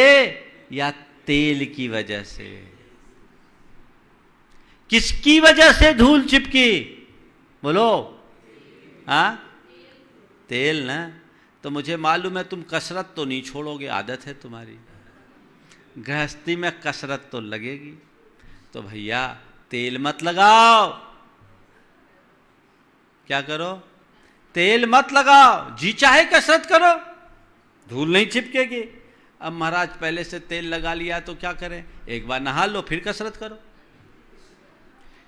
या तेल की वजह से? किसकी वजह से धूल चिपकी? बोलो। हाँ, तेल ना? तो मुझे मालूम है तुम कसरत तो नहीं छोड़ोगे, आदत है तुम्हारी। गृहस्थी में कसरत तो लगेगी, तो भैया तेल मत लगाओ। क्या करो? तेल मत लगाओ, जी चाहे कसरत करो, धूल नहीं चिपकेगी। अब महाराज पहले से तेल लगा लिया तो क्या करें? एक बार नहा लो फिर कसरत करो।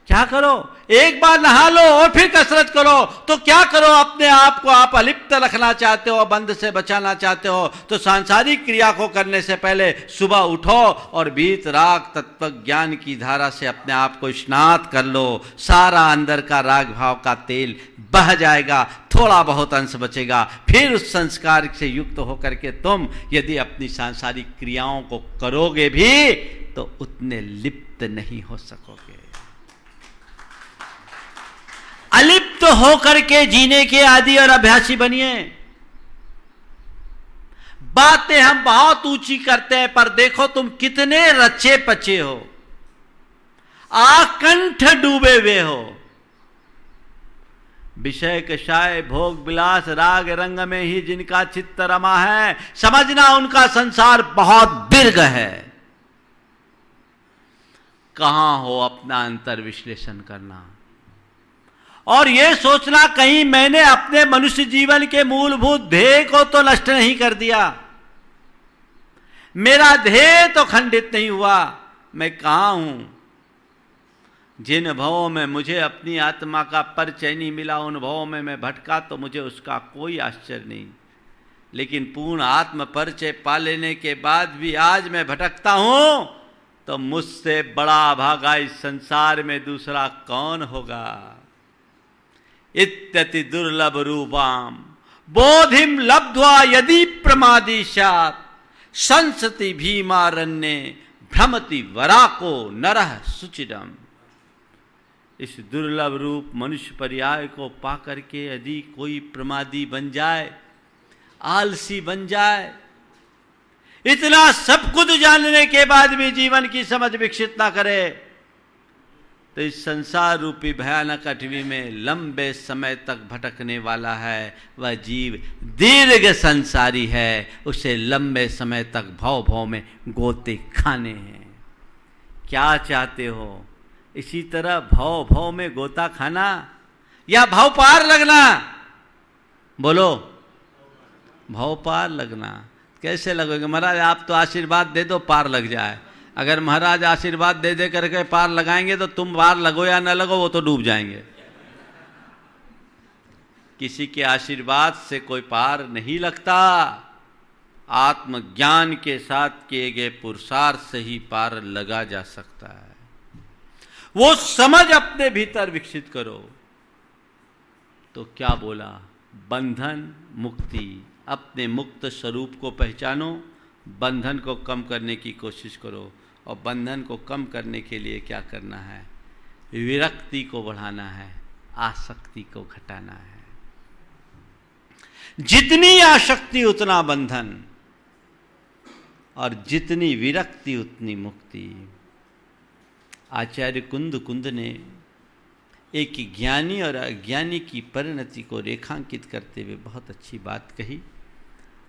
क्या करो? एक बार नहा लो और फिर कसरत करो। तो क्या करो? अपने आप को आप अलिप्त रखना चाहते हो, बंध से बचाना चाहते हो, तो सांसारिक क्रिया को करने से पहले सुबह उठो और वीत राग तत्व ज्ञान की धारा से अपने आप को स्नात कर लो। सारा अंदर का राग भाव का तेल बह जाएगा, थोड़ा बहुत अंश बचेगा। फिर उस संस्कार से युक्त होकर के तुम यदि अपनी सांसारिक क्रियाओं को करोगे भी तो उतने लिप्त नहीं हो सकोगे। अलिप्त होकर के जीने के आदी और अभ्यासी बनिए। बातें हम बहुत ऊंची करते हैं, पर देखो तुम कितने रचे पचे हो, आकंठ डूबे हुए हो। विषय कषाय भोग विलास राग रंग में ही जिनका चित्त रमा है, समझना उनका संसार बहुत दीर्घ है। कहां हो अपना अंतर विश्लेषण करना और यह सोचना कहीं मैंने अपने मनुष्य जीवन के मूलभूत ध्येय को तो नष्ट नहीं कर दिया, मेरा ध्येय तो खंडित नहीं हुआ। मैं कहां हूं? जिन भवों में मुझे अपनी आत्मा का परिचय नहीं मिला, उन भवों में मैं भटका तो मुझे उसका कोई आश्चर्य नहीं। लेकिन पूर्ण आत्म परिचय पा लेने के बाद भी आज मैं भटकता हूं, तो मुझसे बड़ा भागा इस संसार में दूसरा कौन होगा। इत्यति दुर्लभ रूपाम बोधिम लब्ध्वा यदि प्रमादी स्यात् संसति भीमारण्ये भ्रमति वराको नरः सुचिरम। इस दुर्लभ रूप मनुष्य पर्याय को पा करके यदि कोई प्रमादी बन जाए, आलसी बन जाए, इतना सब कुछ जानने के बाद भी जीवन की समझ विकसित ना करे, तो इस संसार रूपी भयानक अटवी में लंबे समय तक भटकने वाला है। वह जीव दीर्घ संसारी है, उसे लंबे समय तक भव भव में गोते खाने हैं। क्या चाहते हो? इसी तरह भव भव में गोता खाना या भव पार लगना? बोलो, भव पार लगना। कैसे लगोगे? महाराज आप तो आशीर्वाद दे दो पार लग जाए। अगर महाराज आशीर्वाद दे दे करके पार लगाएंगे तो तुम पार लगो या न लगो, वो तो डूब जाएंगे। किसी के आशीर्वाद से कोई पार नहीं लगता। आत्मज्ञान के साथ किए गए पुरुषार्थ से ही पार लगा जा सकता है। वो समझ अपने भीतर विकसित करो। तो क्या बोला? बंधन मुक्ति। अपने मुक्त स्वरूप को पहचानो, बंधन को कम करने की कोशिश करो। और बंधन को कम करने के लिए क्या करना है? विरक्ति को बढ़ाना है, आसक्ति को घटाना है। जितनी आसक्ति उतना बंधन, और जितनी विरक्ति उतनी मुक्ति। आचार्य कुंद ने एक ज्ञानी और अज्ञानी की परिणति को रेखांकित करते हुए बहुत अच्छी बात कही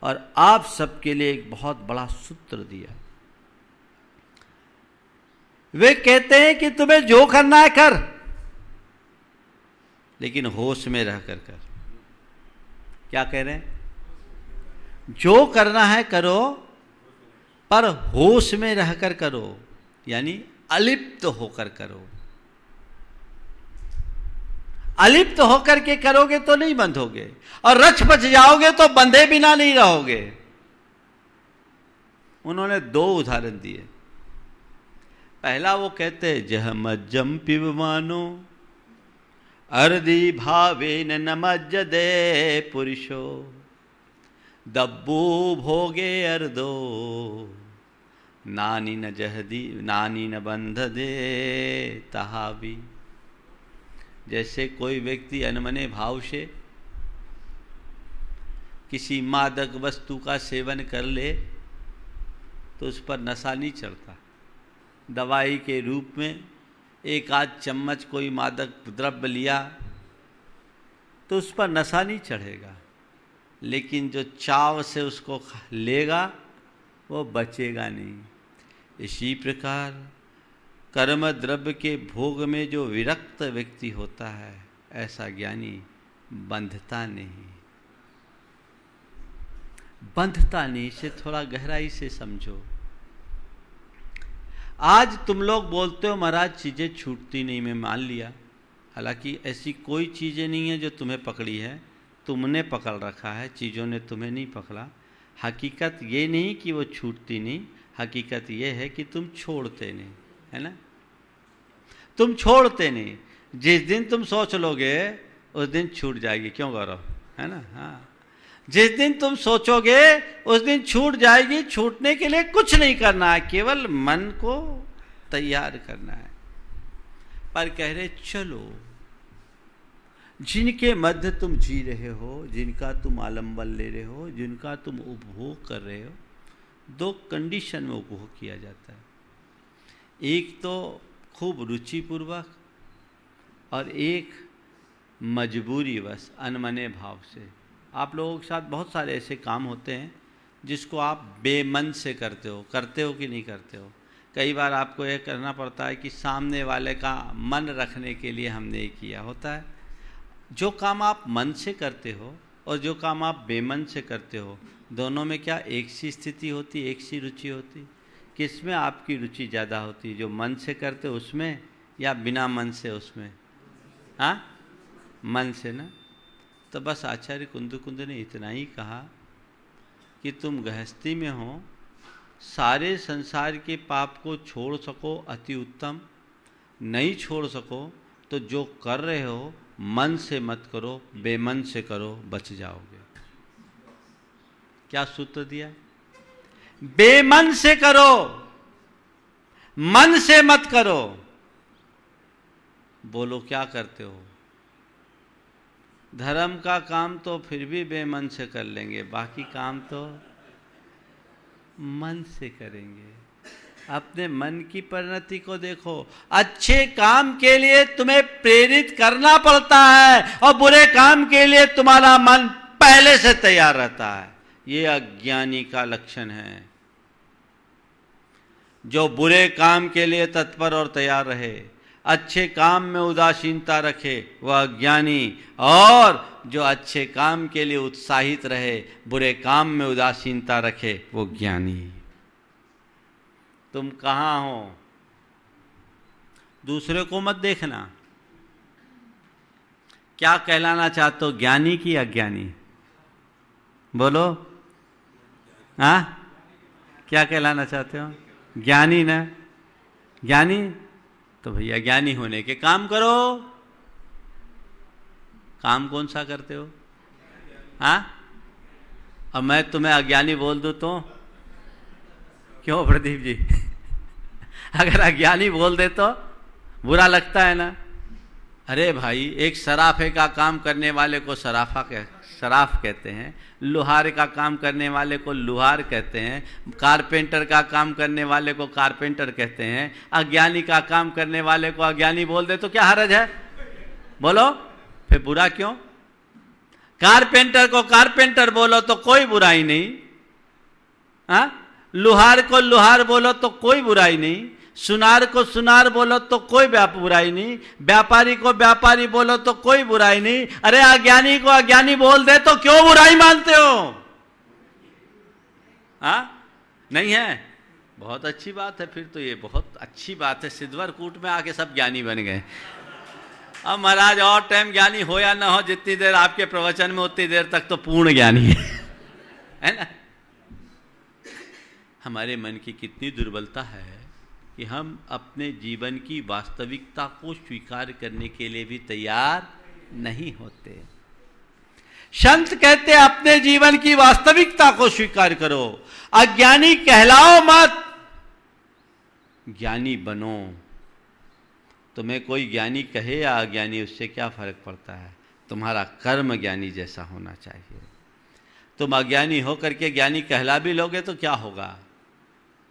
और आप सबके लिए एक बहुत बड़ा सूत्र दिया। वे कहते हैं कि तुम्हें जो करना है कर, लेकिन होश में रहकर कर। क्या कह रहे हैं? जो करना है करो, पर होश में रहकर करो, यानी अलिप्त होकर करो। अलिप्त होकर के करोगे तो नहीं बंधोगे, और रच बच जाओगे तो बंधे बिना नहीं रहोगे। उन्होंने 2 उदाहरण दिए। पहला वो कहते हैं, जह मज्जम पिबमानो अर्धि भावेन न मज्जदे पुरुषो दब्बू भोगे अर्धो नानी न जहदी नानी न बंध दे तहावी। जैसे कोई व्यक्ति अनमने भाव से किसी मादक वस्तु का सेवन कर ले तो उस पर नशा नहीं चढ़ता। दवाई के रूप में एक आध चम्मच कोई मादक द्रव्य लिया तो उस पर नशा नहीं चढ़ेगा, लेकिन जो चाव से उसको लेगा वो बचेगा नहीं। इसी प्रकार कर्म द्रव्य के भोग में जो विरक्त व्यक्ति होता है, ऐसा ज्ञानी बंधता नहीं। बंधता नहीं से थोड़ा गहराई से समझो। आज तुम लोग बोलते हो महाराज चीज़ें छूटती नहीं, मैं मान लिया। हालांकि ऐसी कोई चीज़ें नहीं है जो तुम्हें पकड़ी है, तुमने पकड़ रखा है, चीज़ों ने तुम्हें नहीं पकड़ा। हकीकत ये नहीं कि वो छूटती नहीं, हकीकत ये है कि तुम छोड़ते नहीं, है ना? तुम छोड़ते नहीं। जिस दिन तुम सोच लोगे उस दिन छूट जाएगी। क्यों गौरव? है ना? हाँ, जिस दिन तुम सोचोगे उस दिन छूट जाएगी। छूटने के लिए कुछ नहीं करना है, केवल मन को तैयार करना है। पर कह रहे चलो, जिनके मध्य तुम जी रहे हो, जिनका तुम आलम्बन ले रहे हो, जिनका तुम उपभोग कर रहे हो, 2 कंडीशन में उपभोग किया जाता है। एक तो खूब रुचिपूर्वक और एक मजबूरीवश अनमने भाव से। आप लोगों के साथ बहुत सारे ऐसे काम होते हैं जिसको आप बेमन से करते हो कि नहीं करते हो? कई बार आपको यह करना पड़ता है कि सामने वाले का मन रखने के लिए हमने ये किया होता है। जो काम आप मन से करते हो और जो काम आप बेमन से करते हो, दोनों में क्या एक सी स्थिति होती, एक सी रुचि होती? किस में आपकी रुचि ज़्यादा होती? जो मन से करते हो उसमें या बिना मन से उसमें? हाँ, मन से ना। तो बस आचार्य कुंद ने इतना ही कहा कि तुम गृहस्थी में हो, सारे संसार के पाप को छोड़ सको अति उत्तम, नहीं छोड़ सको तो जो कर रहे हो मन से मत करो, बेमन से करो, बच जाओगे। क्या सूत्र दिया? बेमन से करो, मन से मत करो। बोलो क्या करते हो? धर्म का काम तो फिर भी बेमन से कर लेंगे, बाकी काम तो मन से करेंगे। अपने मन की परिणति को देखो। अच्छे काम के लिए तुम्हें प्रेरित करना पड़ता है और बुरे काम के लिए तुम्हारा मन पहले से तैयार रहता है। ये अज्ञानी का लक्षण है। जो बुरे काम के लिए तत्पर और तैयार रहे, अच्छे काम में उदासीनता रखे वह अज्ञानी, और जो अच्छे काम के लिए उत्साहित रहे, बुरे काम में उदासीनता रखे, वो ज्ञानी। तुम कहाँ हो? दूसरे को मत देखना। क्या कहलाना चाहते हो, ज्ञानी की अज्ञानी? बोलो। हाँ, क्या कहलाना चाहते हो? ज्ञानी ना? ज्ञानी तो भैया ज्ञानी होने के काम करो। काम कौन सा करते हो? हाँ, अब मैं तुम्हें अज्ञानी बोल दूं तो क्यों प्रदीप जी? अगर अज्ञानी बोल दे तो बुरा लगता है ना? अरे भाई, एक सराफे का काम करने वाले को सराफ कहते हैं, लोहार का काम करने वाले को लोहार कहते हैं, कारपेंटर का काम करने वाले को कारपेंटर कहते हैं। अज्ञानी का काम करने वाले को अज्ञानी बोल दे तो क्या हर्ज है? बोलो, फिर बुरा क्यों? कारपेंटर को कारपेंटर बोलो तो कोई बुराई नहीं, हाँ? लोहार को लोहार बोलो तो कोई बुराई नहीं, सुनार को सुनार बोलो तो कोई बुराई नहीं, व्यापारी को व्यापारी बोलो तो कोई बुराई नहीं। अरे अज्ञानी को अज्ञानी बोल दे तो क्यों बुराई मानते हो? हाँ, नहीं है? बहुत अच्छी बात है, फिर तो ये बहुत अच्छी बात है। सिद्धवर कूट में आके सब ज्ञानी बन गए। अब महाराज और टाइम ज्ञानी हो या ना हो, जितनी देर आपके प्रवचन में उतनी देर तक तो पूर्ण ज्ञानी है ना? हमारे मन की कितनी दुर्बलता है कि हम अपने जीवन की वास्तविकता को स्वीकार करने के लिए भी तैयार नहीं होते। संत कहते अपने जीवन की वास्तविकता को स्वीकार करो, अज्ञानी कहलाओ मत, ज्ञानी बनो। तुम्हें कोई ज्ञानी कहे या अज्ञानी, उससे क्या फर्क पड़ता है? तुम्हारा कर्म ज्ञानी जैसा होना चाहिए। तुम अज्ञानी होकर के ज्ञानी कहला भी लोगे तो क्या होगा?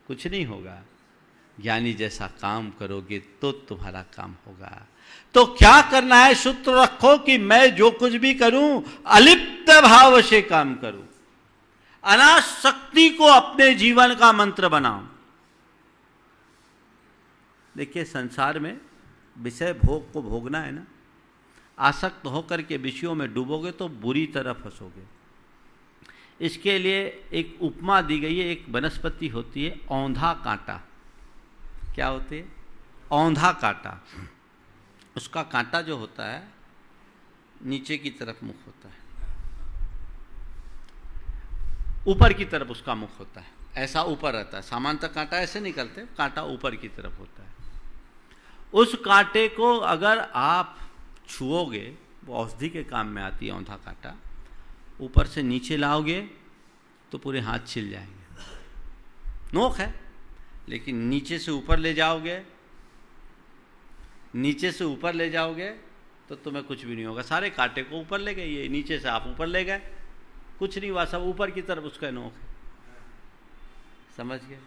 कुछ नहीं होगा। ज्ञानी जैसा काम करोगे तो तुम्हारा काम होगा। तो क्या करना है? सूत्र रखो कि मैं जो कुछ भी करूं अलिप्त भाव से काम करूं, अनासक्ति को अपने जीवन का मंत्र बनाओ। देखिए, संसार में विषय भोग को भोगना है ना, आसक्त होकर के विषयों में डूबोगे तो बुरी तरह फंसोगे। इसके लिए एक उपमा दी गई है। एक वनस्पति होती है औंधा कांटा। क्या होती है? औंधा कांटा। उसका कांटा जो होता है नीचे की तरफ मुख होता है, ऊपर की तरफ उसका मुख होता है, ऐसा ऊपर रहता है। सामान्यतः कांटा ऐसे निकलते, कांटा ऊपर की तरफ होता है। उस कांटे को अगर आप छुओगे, वो औषधि के काम में आती है औंधा कांटा, ऊपर से नीचे लाओगे तो पूरे हाथ छिल जाएंगे। नोक है, लेकिन नीचे से ऊपर ले जाओगे, नीचे से ऊपर ले जाओगे तो तुम्हें कुछ भी नहीं होगा। सारे कांटे को ऊपर ले गए, ये नीचे से आप ऊपर ले गए, कुछ नहीं हुआ, सब ऊपर की तरफ उसका नोक है। समझ गए?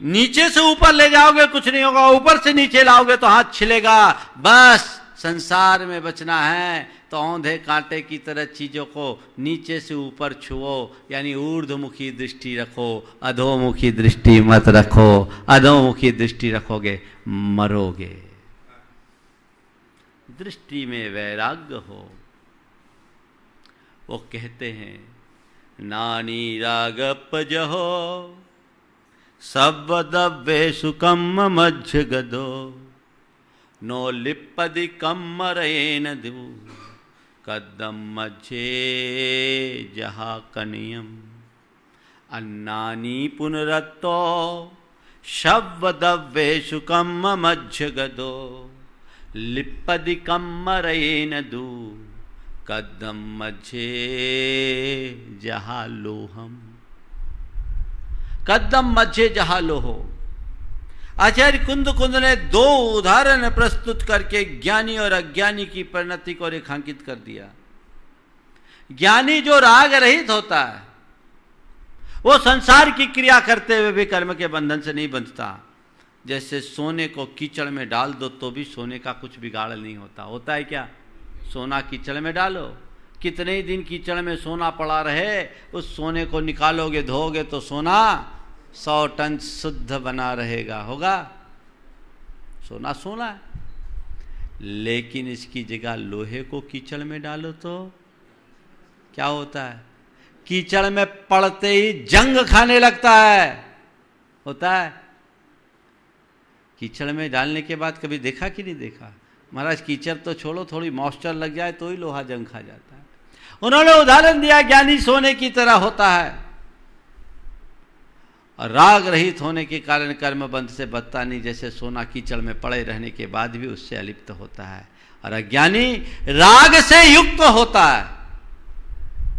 नीचे से ऊपर ले जाओगे कुछ नहीं होगा, ऊपर से नीचे लाओगे तो हाथ छिलेगा। बस संसार में बचना है तो औंधे कांटे की तरह चीजों को नीचे से ऊपर छुओ, यानी ऊर्ध्वमुखी दृष्टि रखो, अधोमुखी दृष्टि मत रखो। अधोमुखी दृष्टि रखोगे मरोगे। दृष्टि में वैराग्य हो। वो कहते हैं नानी रागप जहो सवदव्ये सुकम मध्य गदो नो लिप्पदि कम्मरेन दू कदम मध्य जहा कनियम अन्नानी पुनरत्तो शवदव्ये सुकम मध्य गदो लिप्पदि कम्मरेन दू कदम मध्य जहा लोहम। कदम मध्य जहा लोहो। आचार्य कुंद ने दो उदाहरण प्रस्तुत करके ज्ञानी और अज्ञानी की परिणति को रेखांकित कर दिया। ज्ञानी जो राग रहित होता है वो संसार की क्रिया करते हुए भी कर्म के बंधन से नहीं बंधता। जैसे सोने को कीचड़ में डाल दो तो भी सोने का कुछ बिगाड़ नहीं होता। होता है क्या? सोना कीचड़ में डालो, कितने ही दिन कीचड़ में सोना पड़ा रहे, उस सोने को निकालोगे धोगे तो सोना 100 टन शुद्ध बना रहेगा। होगा? सोना सोना है। लेकिन इसकी जगह लोहे को कीचड़ में डालो तो क्या होता है? कीचड़ में पड़ते ही जंग खाने लगता है। होता है? कीचड़ में डालने के बाद कभी देखा कि नहीं देखा? महाराज कीचड़ तो छोड़ो, थोड़ी मॉइस्चर लग जाए तो ही लोहा जंग खा जाता है। उन्होंने उदाहरण दिया ज्ञानी सोने की तरह होता है, और राग रहित होने के कारण कर्म बंध से बचता नहीं, जैसे सोना कीचड़ में पड़े रहने के बाद भी उससे अलिप्त होता है। और अज्ञानी राग से युक्त होता है,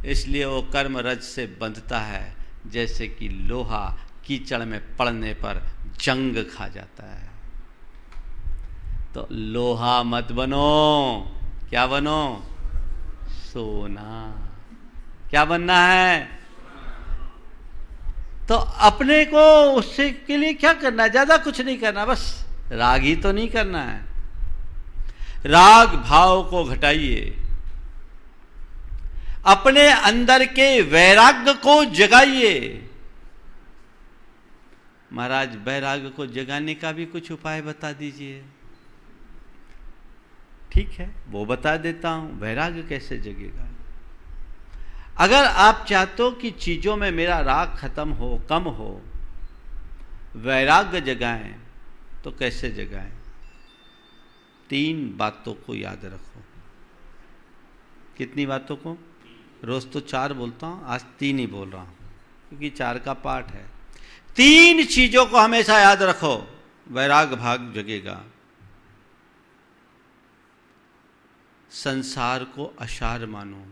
इसलिए वो कर्म रज से बंधता है, जैसे कि लोहा कीचड़ में पड़ने पर जंग खा जाता है। तो लोहा मत बनो, क्या बनो? सोना। क्या बनना है? तो अपने को उससे के लिए क्या करना है? ज्यादा कुछ नहीं करना, बस राग ही तो नहीं करना है। राग भाव को घटाइए, अपने अंदर के वैराग्य को जगाइए। महाराज वैराग्य को जगाने का भी कुछ उपाय बता दीजिए। ठीक है, वो बता देता हूं, वैराग्य कैसे जगेगा। अगर आप चाहते हो कि चीजों में मेरा राग खत्म हो, कम हो, वैराग्य जगाएं, तो कैसे जगाएं? 3 बातों को याद रखो। कितनी बातों को? रोज तो 4 बोलता हूं, आज 3 ही बोल रहा हूं, क्योंकि 4 का पाठ है। 3 चीजों को हमेशा याद रखो, वैराग्य भाग जगेगा। संसार को असार मानो,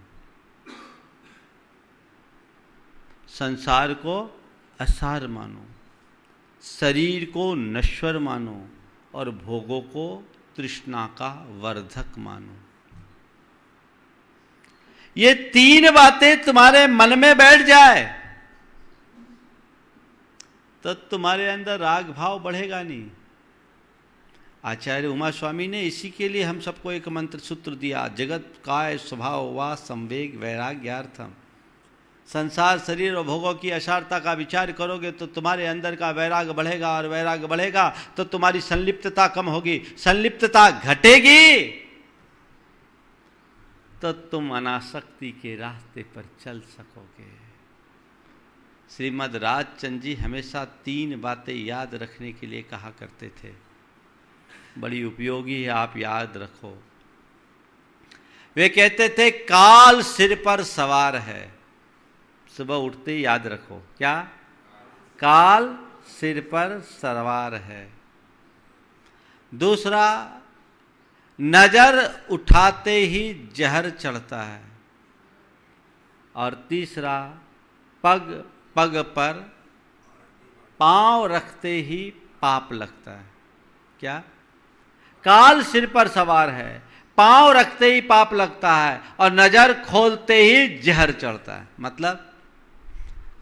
संसार को असार मानो, शरीर को नश्वर मानो, और भोगों को तृष्णा का वर्धक मानो। ये 3 बातें तुम्हारे मन में बैठ जाए तो तुम्हारे अंदर राग भाव बढ़ेगा नहीं। आचार्य उमा स्वामी ने इसी के लिए हम सबको एक मंत्र सूत्र दिया, जगत काय स्वभाव वा संवेग वैराग्यार्थम। संसार शरीर और भोगों की असारता का विचार करोगे तो तुम्हारे अंदर का वैराग्य बढ़ेगा, और वैराग्य बढ़ेगा तो तुम्हारी संलिप्तता कम होगी। संलिप्तता घटेगी तो तुम अनासक्ति के रास्ते पर चल सकोगे। श्रीमद् राजचंद्र जी हमेशा 3 बातें याद रखने के लिए कहा करते थे, बड़ी उपयोगी है, आप याद रखो। वे कहते थे काल सिर पर सवार है। सुबह उठते ही याद रखो, क्या? काल सिर पर सवार है। दूसरा, नजर उठाते ही जहर चढ़ता है। और तीसरा, पग पग पर पांव रखते ही पाप लगता है। क्या? काल सिर पर सवार है, पांव रखते ही पाप लगता है, और नजर खोलते ही जहर चढ़ता है। मतलब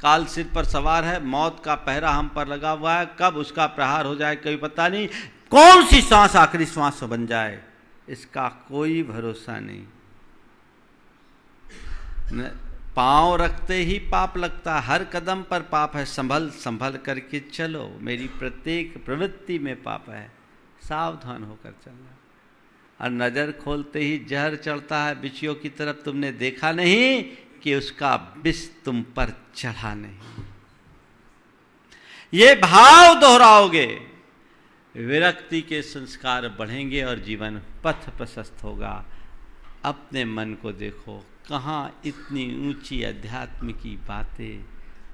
काल सिर पर सवार है, मौत का पहरा हम पर लगा हुआ है, कब उसका प्रहार हो जाए कोई पता नहीं, कौन सी सांस आखिरी सांस बन जाए इसका कोई भरोसा नहीं। पांव रखते ही पाप लगता, हर कदम पर पाप है, संभल संभल करके चलो, मेरी प्रत्येक प्रवृत्ति में पाप है, सावधान होकर चलना। और नजर खोलते ही जहर चढ़ता है, बिच्छियों की तरफ तुमने देखा नहीं कि उसका विष तुम पर चढ़ा नहीं। ये भाव दोहराओगे, विरक्ति के संस्कार बढ़ेंगे और जीवन पथ प्रशस्त होगा। अपने मन को देखो, कहाँ इतनी ऊंची अध्यात्म की बातें,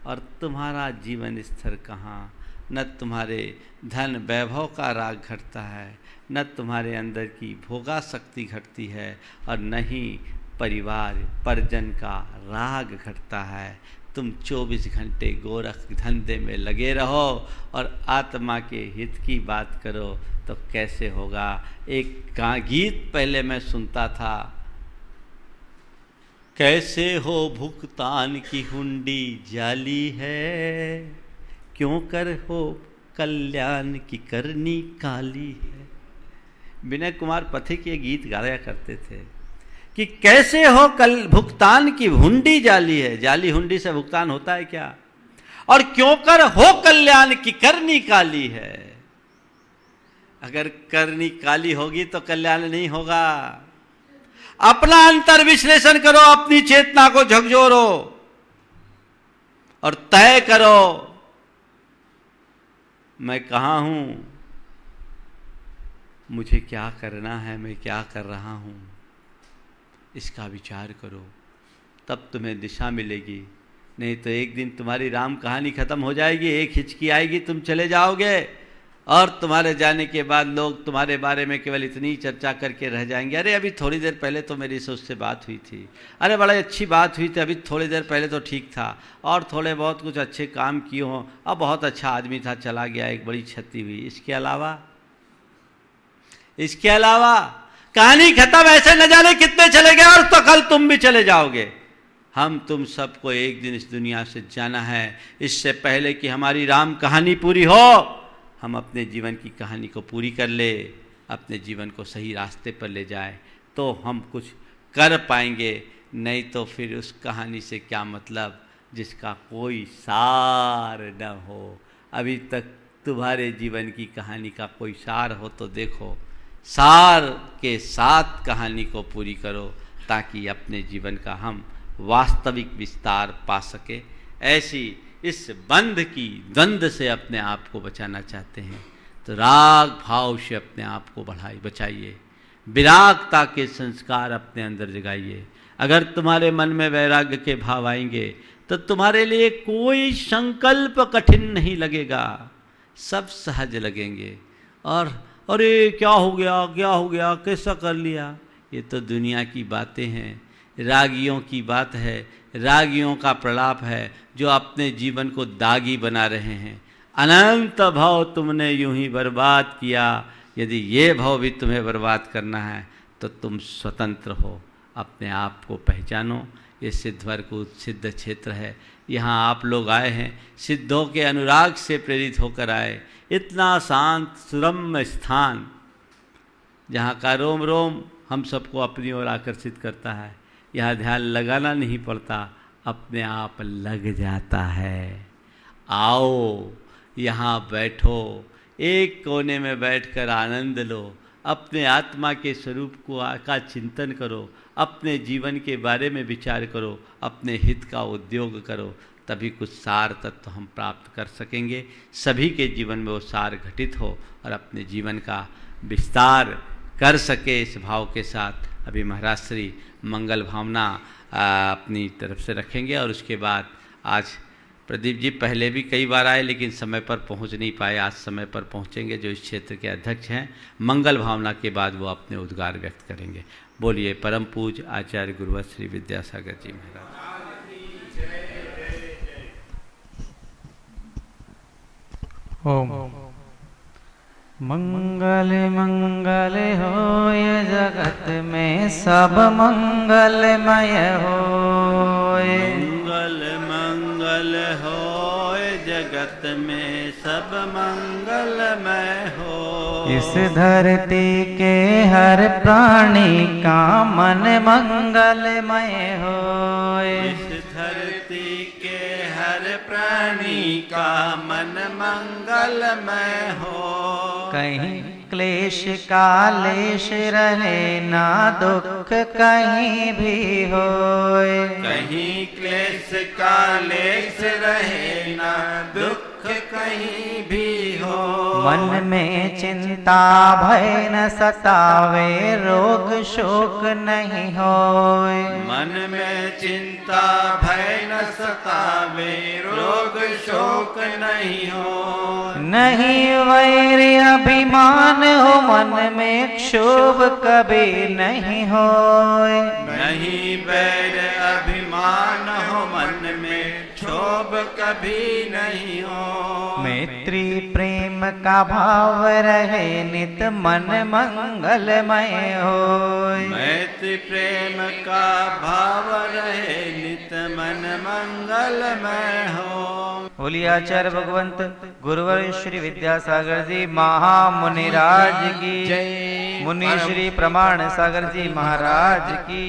और तुम्हारा जीवन स्तर कहाँ। न तुम्हारे धन वैभव का राग घटता है, न तुम्हारे अंदर की भोगासक्ति घटती है, और न ही परिवार परिजन का राग घटता है। तुम 24 घंटे गोरख धंधे में लगे रहो और आत्मा के हित की बात करो तो कैसे होगा। एक गीत पहले मैं सुनता था, कैसे हो भुगतान की हुंडी जाली है, क्यों कर हो कल्याण की करनी काली है। विनय कुमार पथिक ये गीत गाया करते थे कि कैसे हो कल भुगतान की हुंडी जाली है। जाली हुंडी से भुगतान होता है क्या? और क्यों कर हो कल्याण की करनी काली है। अगर करनी काली होगी तो कल्याण नहीं होगा। अपना अंतर विश्लेषण करो, अपनी चेतना को झकझोरो और तय करो मैं कहां हूं, मुझे क्या करना है, मैं क्या कर रहा हूं, इसका विचार करो, तब तुम्हें दिशा मिलेगी। नहीं तो एक दिन तुम्हारी राम कहानी खत्म हो जाएगी, एक हिचकी आएगी, तुम चले जाओगे और तुम्हारे जाने के बाद लोग तुम्हारे बारे में केवल इतनी चर्चा करके रह जाएंगे, अरे अभी थोड़ी देर पहले तो मेरी से उससे बात हुई थी, अरे बड़ा अच्छी बात हुई थी, अभी थोड़ी देर पहले तो ठीक था और थोड़े बहुत कुछ अच्छे काम किए हों, अब बहुत अच्छा आदमी था चला गया, एक बड़ी क्षति हुई। इसके अलावा कहानी खत्म, ऐसे न जाने कितने चले गए और तो कल तुम भी चले जाओगे। हम तुम सबको एक दिन इस दुनिया से जाना है। इससे पहले कि हमारी राम कहानी पूरी हो, हम अपने जीवन की कहानी को पूरी कर ले, अपने जीवन को सही रास्ते पर ले जाए तो हम कुछ कर पाएंगे, नहीं तो फिर उस कहानी से क्या मतलब जिसका कोई सार न हो। अभी तक तुम्हारे जीवन की कहानी का कोई सार हो तो देखो, सार के साथ कहानी को पूरी करो ताकि अपने जीवन का हम वास्तविक विस्तार पा सके। ऐसी इस बंध की द्वंद्व से अपने आप को बचाना चाहते हैं तो राग भाव से अपने आप को बचाइए, विरागता के संस्कार अपने अंदर जगाइए। अगर तुम्हारे मन में वैराग्य के भाव आएंगे तो तुम्हारे लिए कोई संकल्प कठिन नहीं लगेगा, सब सहज लगेंगे। और अरे क्या हो गया, कैसा कर लिया, ये तो दुनिया की बातें हैं, रागियों की बात है, रागियों का प्रलाप है जो अपने जीवन को दागी बना रहे हैं। अनंत भाव तुमने यूं ही बर्बाद किया, यदि ये भाव भी तुम्हें बर्बाद करना है तो तुम स्वतंत्र हो, अपने आप को पहचानो। ये सिद्धवर को सिद्ध क्षेत्र है, यहाँ आप लोग आए हैं, सिद्धों के अनुराग से प्रेरित होकर आए। इतना शांत सुरम्य स्थान जहाँ का रोम रोम हम सबको अपनी ओर आकर्षित करता है, यहाँ ध्यान लगाना नहीं पड़ता, अपने आप लग जाता है। आओ यहाँ बैठो, एक कोने में बैठकर आनंद लो, अपने आत्मा के स्वरूप का चिंतन करो, अपने जीवन के बारे में विचार करो, अपने हित का उद्योग करो, तभी कुछ सार तत्व हम प्राप्त कर सकेंगे। सभी के जीवन में वो सार घटित हो और अपने जीवन का विस्तार कर सके। इस भाव के साथ अभी महाराज श्री मंगल भावना अपनी तरफ से रखेंगे और उसके बाद आज प्रदीप जी पहले भी कई बार आए लेकिन समय पर पहुंच नहीं पाए, आज समय पर पहुंचेंगे, जो इस क्षेत्र के अध्यक्ष हैं। मंगल भावना के बाद वो अपने उद्गार व्यक्त करेंगे। बोलिए परम पूज्य आचार्य गुरुवर श्री विद्यासागर जी महाराज। ओम मंगल मंगल होय जगत में सब मंगलमय होय। मंगल मंगल होय जगत में सब मंगलमय हो। इस धरती के हर प्राणी का मन मंगलमय होय। इस धरती के हर प्राणी का मन मंगलमय हो। कहीं क्लेश का लेश रहे ना दुख कहीं भी होए। कहीं क्लेश का लेश रहे ना दुख कहीं भी हो। मन में चिंता भय न सतावे रोग शोक नहीं होए। मन में चिंता भय न सतावे रोग शोक नहीं हो। नहीं वैर अभिमान हो मन में क्षोभ कभी नहीं होए। नहीं वैर अभिमान हो मन में क्षोभ कभी नहीं हो। मैत्री प्रेम का भाव रहे नित मन मंगलमय होए। मैत्री प्रेम का भाव रहे नित मन मंगलमय हो। बोलिए आचार्य भगवंत गुरुवर श्री विद्यासागर जी महामुनिराज की जय। मुनि श्री प्रमाण सागर जी महाराज की